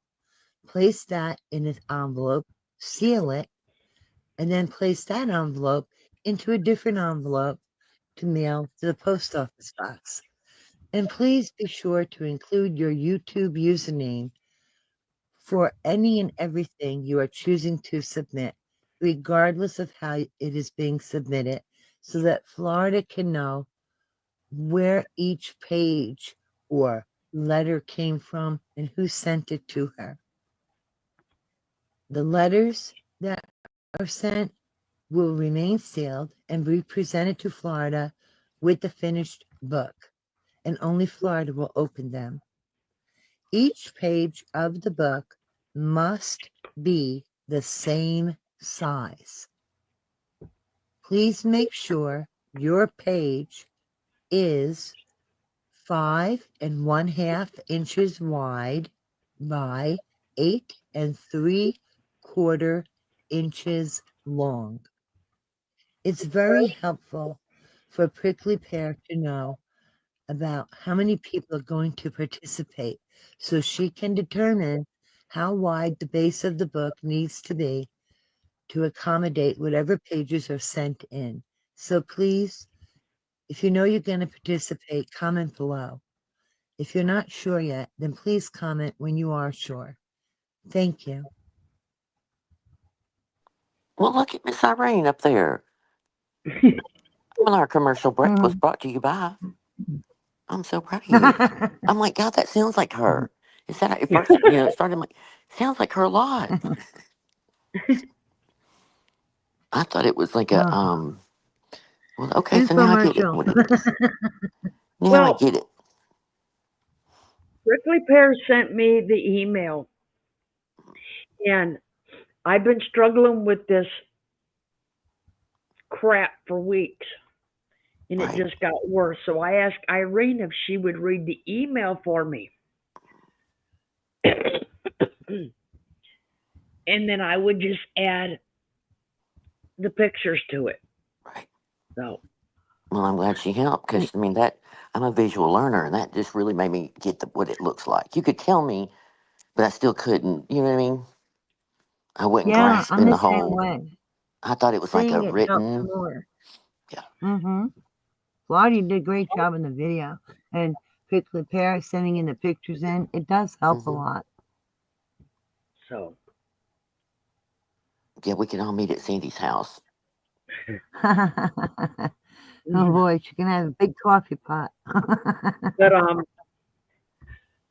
place that in an envelope, seal it, and then place that envelope into a different envelope to mail to the post office box. And please be sure to include your YouTube username for any and everything you are choosing to submit, regardless of how it is being submitted, so that Florida can know where each page or letter came from and who sent it to her. The letters that are sent will remain sealed and be presented to Florida with the finished book, and only Florida will open them. Each page of the book must be the same size. Please make sure your page is 5 1/2 inches wide by 8 3/4 inches long. It's very helpful for Prickly Pear to know about how many people are going to participate so she can determine how wide the base of the book needs to be to accommodate whatever pages are sent in. So please, if you know you're going to participate, comment below. If you're not sure yet, then please comment when you are sure. Thank you. Well, look at Miss Irene up there. Well, our commercial break was brought to you by. I'm so proud of you. I'm like, God, that sounds like her. Is that at first? It started like, sounds like her a lot. I thought it was like a Well, okay, so now I get it. Infomercial. What it is? Now I Well, get it. Prickly Pear sent me the email, and I've been struggling with this crap for weeks, and it Right. just got worse. So I asked Irene if she would read the email for me. And then I would just add the pictures to it. Right. So, Well, I'm glad she helped because I mean that I'm a visual learner, and that just really made me get what it looks like. You could tell me, but I still couldn't. You know what I mean? I wouldn't Yeah, grasp I'm in the the same whole. way. I thought it was like a Seeing it helps written. more. Yeah. Mm-hmm. Lottie did a great job in the video. And Prickly Pear sending in the pictures in, it does help a lot. So. Yeah, we can all meet at Sandy's house. Oh boy, she can have a big coffee pot. But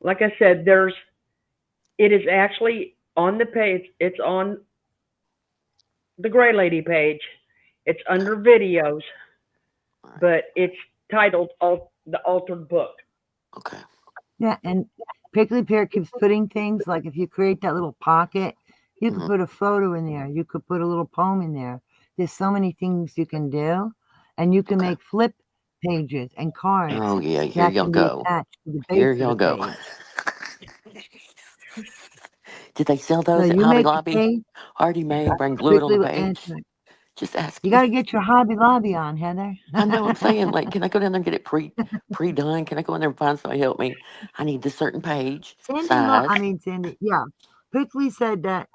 like I said, it is actually on the page. It's on the Gray Lady page. It's under videos, but it's titled The Altered Book. Okay. Yeah, and Prickly Pear keeps putting things like if you create that little pocket, you could put a photo in there. You could put a little poem in there. There's so many things you can do, and you can make flip pages and cards Oh yeah, here that y'all can be go. attached to the base Here of y'all the go. page. Did they sell So those at you Hobby make the Lobby? page, Already made. Bring glue it on Prickly the will page. answer it. Just ask. You got to get your Hobby Lobby on, Heather. I know. I'm saying, like, can I go down there and get it pre done? Can I go in there and find somebody to help me? I need this certain page size. Sandy, yeah. Prickly said that,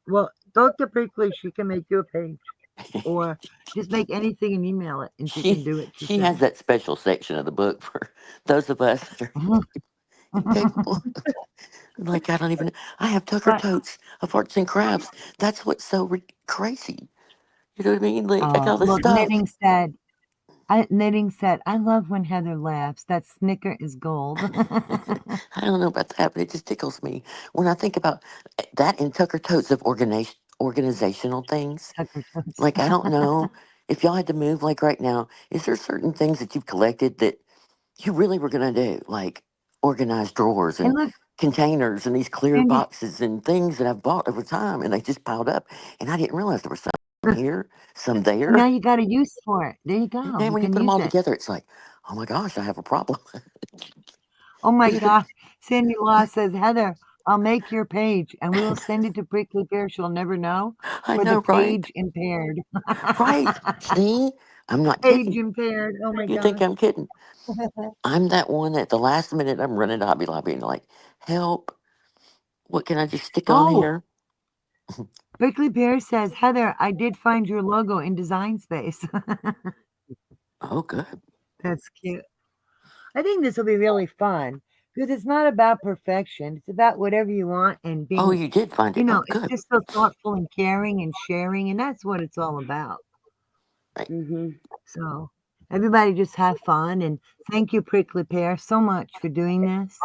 well, Dr. Prickly, she can make you a page. Or just make anything and email it, and she can do it. She has that special section of the book for those of us that are incapable. Like, I don't even know. I have Tucker Totes of Arts and Crafts. That's what's so crazy. You know what I mean? Like, I got all this Look, stuff. Knitting said, Knitting said, I love when Heather laughs. That snicker is gold. I don't know about that, but it just tickles me when I think about that and Tucker Totes of organizational things. Tucker Totes. Like, I don't know if y'all had to move, like right now, is there certain things that you've collected that you really were going to do? Like organize drawers And and look, containers and these clear Sandy, boxes and things that I've bought over time and they just piled up. And I didn't realize there was some here, some now there. you got a use for it. There you And go. then You when you can put them use all it. together, it's like, oh my gosh, I have a problem. Oh my Even, gosh. Sandy Law says, Heather, I'll make your page and we will send it to Prickly Pear. She'll never know I for the know, right? page impaired. Right. See, I'm not Page kidding. impaired. Oh my You think gosh. I'm kidding? I'm that one at the last minute I'm running to Hobby Lobby and like, help, what can I just stick on Oh, here? Prickly Pear says, Heather, I did find your logo in Design Space. Oh, good. That's cute. I think this will be really fun because it's not about perfection. It's about whatever you want and Oh, being, you did find it. Oh, it's good. just so thoughtful and caring and sharing, and that's what it's all about. Right. Mm-hmm. So everybody just have fun and thank you, Prickly Pear, so much for doing this.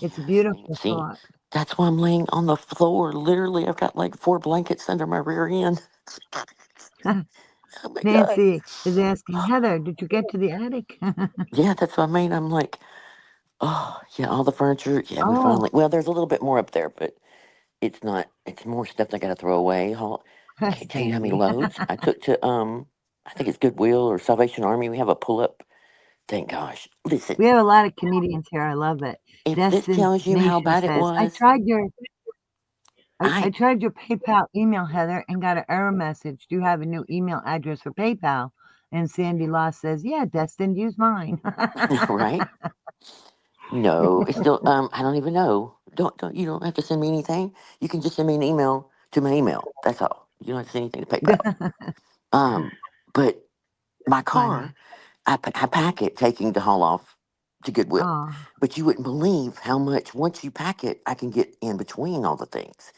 It's a beautiful See, thought. that's why I'm laying on the floor. Literally, I've got like 4 blankets under my rear end. Oh my God. Nancy is asking, Heather, did you get to the attic? Yeah, that's what I mean. I'm like, oh, yeah, all the furniture. Yeah, we Oh, finally, well, there's a little bit more up there, but it's not, it's more stuff I got to throw away. I can't tell you how many Sandy. loads I took to, I think it's Goodwill or Salvation Army. We have a pull up. Thank gosh. Listen, We have a lot of comedians here. I love it. if this tells you how Destination bad it says, was, I I, tried your PayPal email, Heather, and got an error message. Do you have a new email address for PayPal? And Sandy Law says, yeah, Destin, use mine. right? No, it's still, I don't even know. You don't have to send me anything. You can just send me an email to my email. That's all. You don't have to send anything to PayPal. Um, but my car, Funny. I pack it taking to haul off to Goodwill. Oh, But you wouldn't believe how much, once you pack it, I can get in between all the things.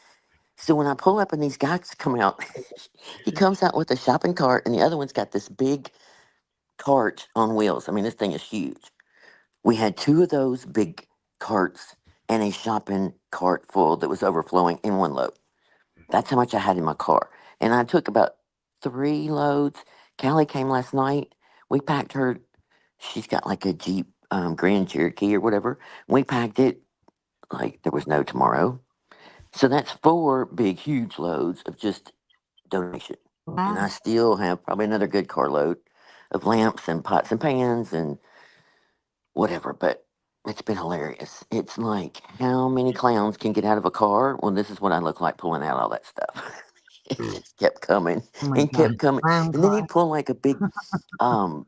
So when I pull up and these guys come out, he comes out with a shopping cart and the other one's got this big cart on wheels. I mean, this thing is huge. We had 2 of those big carts and a shopping cart full that was overflowing in one load. That's how much I had in my car. And I took about 3 loads. Callie came last night. We packed her, she's got like a Jeep Grand Cherokee or whatever. We packed it like there was no tomorrow. So that's 4 big, huge loads of just donation. And I wow. still have probably another good carload of lamps and pots and pans and whatever, but it's been hilarious. It's like how many clowns can get out of a car? Well, this is what I look like pulling out all that stuff. It just kept coming Oh my and gosh. kept coming. Clown And then car. he'd pull like a big I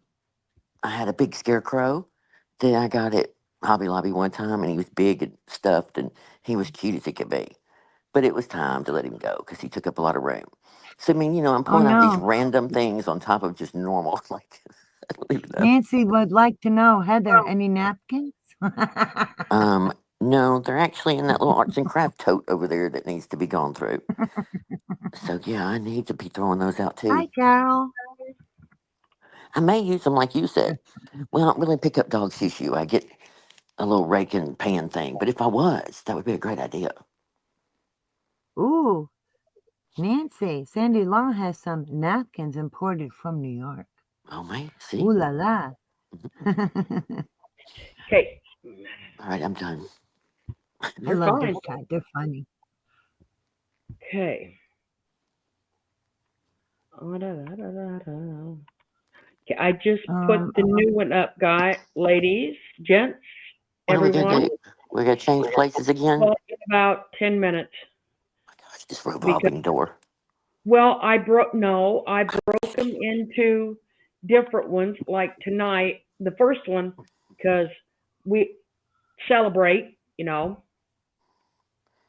had a big scarecrow that I got at Hobby Lobby one time and he was big and stuffed and he was cute as he could be. But it was time to let him go because he took up a lot of room. So I mean, I'm Oh pulling out these no. random things on top of just normal. Like I don't even know. Nancy would like to know, Heather, any napkins? No, they're actually in that little arts and craft tote over there that needs to be gone through. So yeah, I need to be throwing those out Hi, too. Carol. I may use them like you said. Well, I don't really pick up dog tissue. I get a little rake and pan thing. But if I was, that would be a great idea. Ooh, Nancy, Sandy Law has some napkins imported from New York. Oh man, see? Ooh la la. Okay, All right, I'm done. I you're love this fine. guy. They're funny. Okay. Okay, I just put Um, the new one up, ladies, gents, What are we gonna everyone. do? We're gonna change places again? Well, in about 10 minutes Gosh, this because, revolving door. well, I broke them into different ones. Like tonight, the first one, because we celebrate,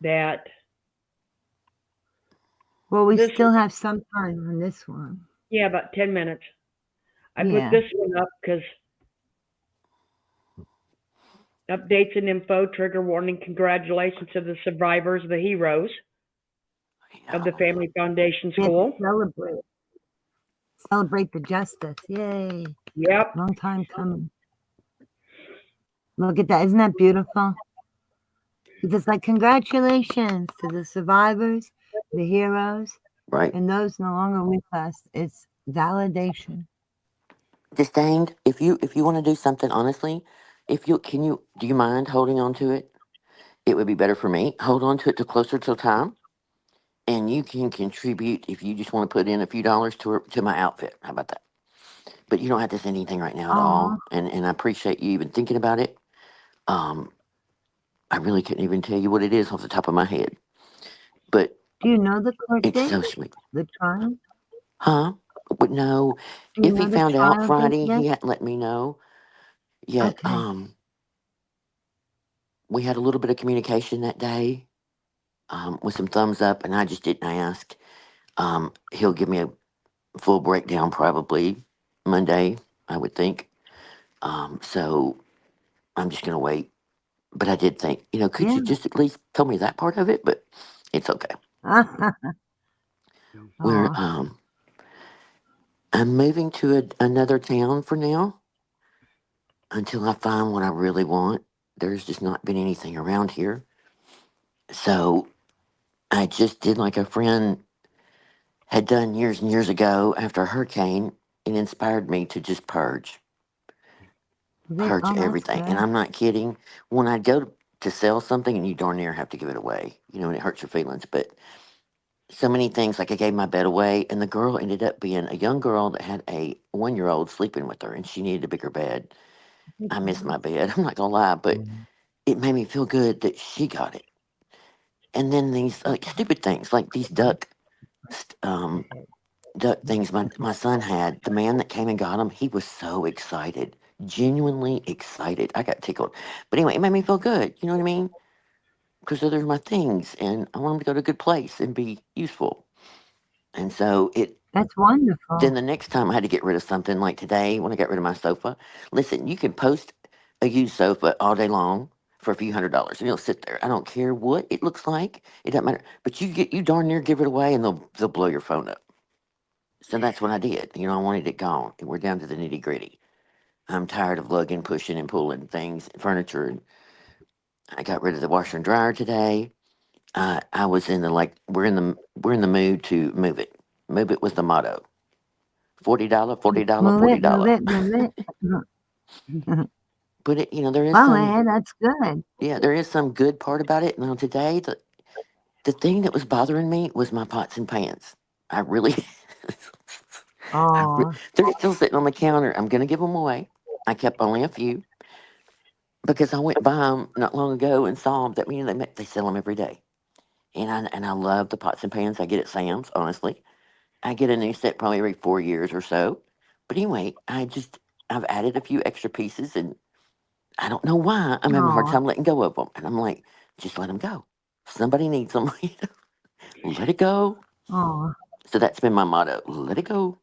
that well, we this, still have some time on this one. yeah, about 10 minutes. I put Yeah. this one up because updates and info, trigger warning, congratulations to the survivors, the heroes of the Family Foundation We have to School. celebrate. Celebrate the justice. Yay. Yep. Long time coming. Look at that. Isn't that beautiful? It's just like congratulations to the survivors, the heroes, Right. and those no longer with us. It's validation. Disdained. If you want to do something honestly, if you can you do you mind holding on to it? It would be better for me. Hold on to it till closer to time, and you can contribute if you just want to put in a few dollars to my outfit. How about that? But you don't have to send anything right now at Oh, all. And I appreciate you even thinking about it. Um, I really couldn't even tell you what it is off the top of my head, but do you know the court it's date? so sweet, The trial? huh? But no, Do you if he know the found out trial date Friday, yet? he hadn't let me know yet. Okay. We had a little bit of communication that day, with some thumbs up, and I just didn't ask. He'll give me a full breakdown probably Monday, I would think. So I'm just gonna wait. But I did think, could Yeah. you just at least tell me that part of it? But it's okay. We're Oh, I'm moving to another town for now until I find what I really want. There's just not been anything around here. So I just did like a friend had done years and years ago after a hurricane. It inspired me to just purge oh, that's everything. And good. I'm not kidding. When I go to sell something and you darn near have to give it away, and it hurts your feelings. But so many things, like I gave my bed away, and the girl ended up being a young girl that had a 1 year old sleeping with her, and she needed a bigger bed. I miss my bed. I'm not gonna lie, but it made me feel good that she got it. And then these like stupid things, like these st- um, duck things my son had. The man that came and got him, he was so excited, genuinely excited. I got tickled. But anyway, it made me feel good. You know what I mean? Because those are my things, and I want them to go to a good place and be useful. And so That's then wonderful. the next time I had to get rid of something, like today when I got rid of my sofa, listen, you can post a used sofa all day long for a few $100s and it'll sit there. I don't care what it looks like. It doesn't matter. But you darn near give it away and they'll blow your phone up. So that's what I did. I wanted it gone. And we're down to the nitty gritty. I'm tired of lugging, pushing, and pulling things, furniture. And I got rid of the washer and dryer today. I was in the like we're in the mood to move it. Move it was the motto. $40, $40, Move it, move $40. it, move it. But there is Well, some, man, that's good. yeah, there is some good part about it. Now today, the thing that was bothering me was my pots and pans. I really, Oh, they're still sitting on the counter. I'm gonna give them away. I kept only a few because I went by them not long ago and saw them. That they sell them every day, and I love the pots and pans I get at Sam's. Honestly, I get a new set probably every 4 years or so. But anyway, I've added a few extra pieces, and I don't know why I'm having a hard oh, time letting go of them. And I'm like, just let them go. Somebody needs them. Let it go. oh. So that's been my motto. Let it go.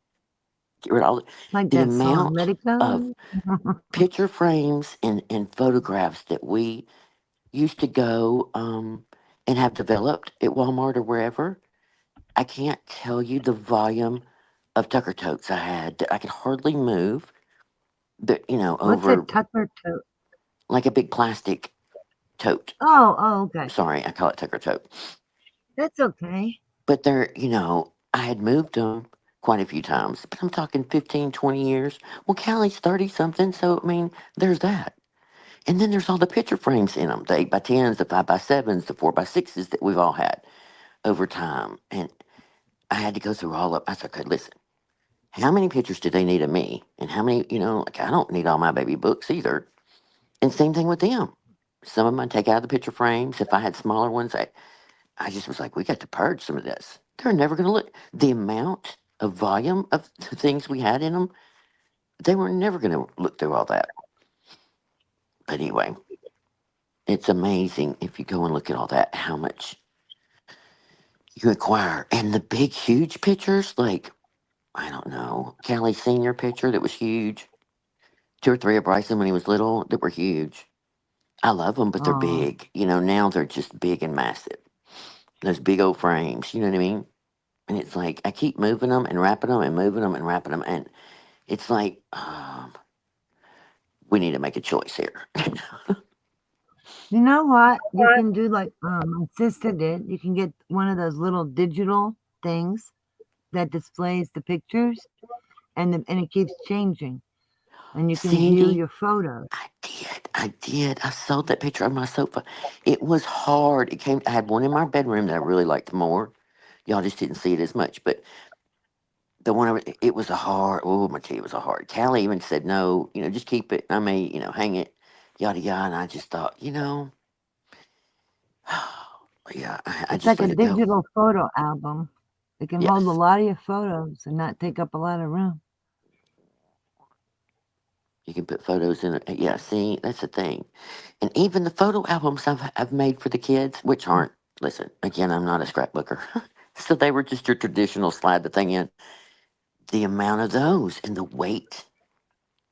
Get rid of all Like the that song, amount Let It of Go. picture frames and photographs that we used to go and have developed at Walmart or wherever. I can't tell you the volume of Tucker totes I had that I could hardly move. That What's a over Tucker tote? like a big plastic tote. Oh, okay. Sorry, I call it Tucker tote. That's okay. But I had moved them quite a few times, but I'm talking 15, 20 years. Well, Callie's 30 something, so I mean, there's that. And then there's all the picture frames in them, the 8x10s, the 5x7s, the 4x6s that we've all had over time. And I had to go through all of I said, okay, listen, how many pictures do they need of me? And how many, like I don't need all my baby books either. And same thing with them. Some of them I take out of the picture frames. If I had smaller ones, I just was like, we got to purge some of this. They're never going to look. The amount of volume of the things we had in them, they were never going to look through all that. But anyway, it's amazing if you go and look at all that, how much you acquire. And the big, huge pictures, like, I don't know, Callie's senior picture that was huge, two or three of Bryson when he was little that were huge. I love them, but they're Oh, big. Now they're just big and massive. Those big old frames, you know what I mean? And it's like I keep moving them and wrapping them and moving them and wrapping them. And it's like we need to make a choice here. You know what? You can do like my sister did. You can get one of those little digital things that displays the pictures, and it keeps changing, and you can view Sandy, your photos. I did. I saw that picture on my sofa. It was hard. It came. I had one in my bedroom that I really liked more. Y'all just didn't see it as much, but the one it was a hard. Oh, my tea was a hard. Callie even said no. Just keep it. I may, hang it. Yada yada. And I just thought, yeah, I It's just like a let it go. digital photo album. It can hold a Yes, lot of your photos and not take up a lot of room. you can put photos in it. Yeah, see, that's the thing. And even the photo albums I've made for the kids, which aren't. Listen, again, I'm not a scrapbooker, so they were just your traditional slide the thing in. The amount of those and the weight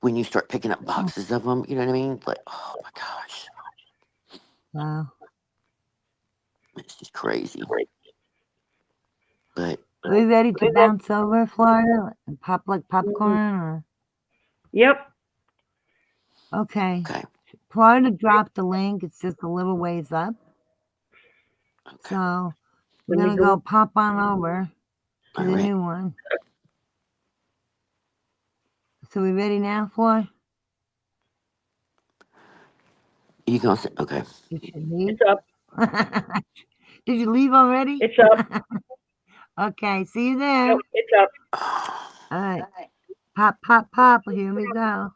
when you start picking up boxes of them, you know what I mean? Like, oh my gosh, Wow. it's just crazy. But Are we ready to bounce over Florida and pop like popcorn? Or Yep. okay. okay, Florida dropped the link. It's just a little ways up. okay, So we're Let me gonna go. go pop on over to all the right. new one. So we ready now, Floyd? You gonna say okay? Did you leave? It's up. Did you leave already? It's up. Okay, see you there. Yep. It's up. All right. Pop, pop, pop. Here we go.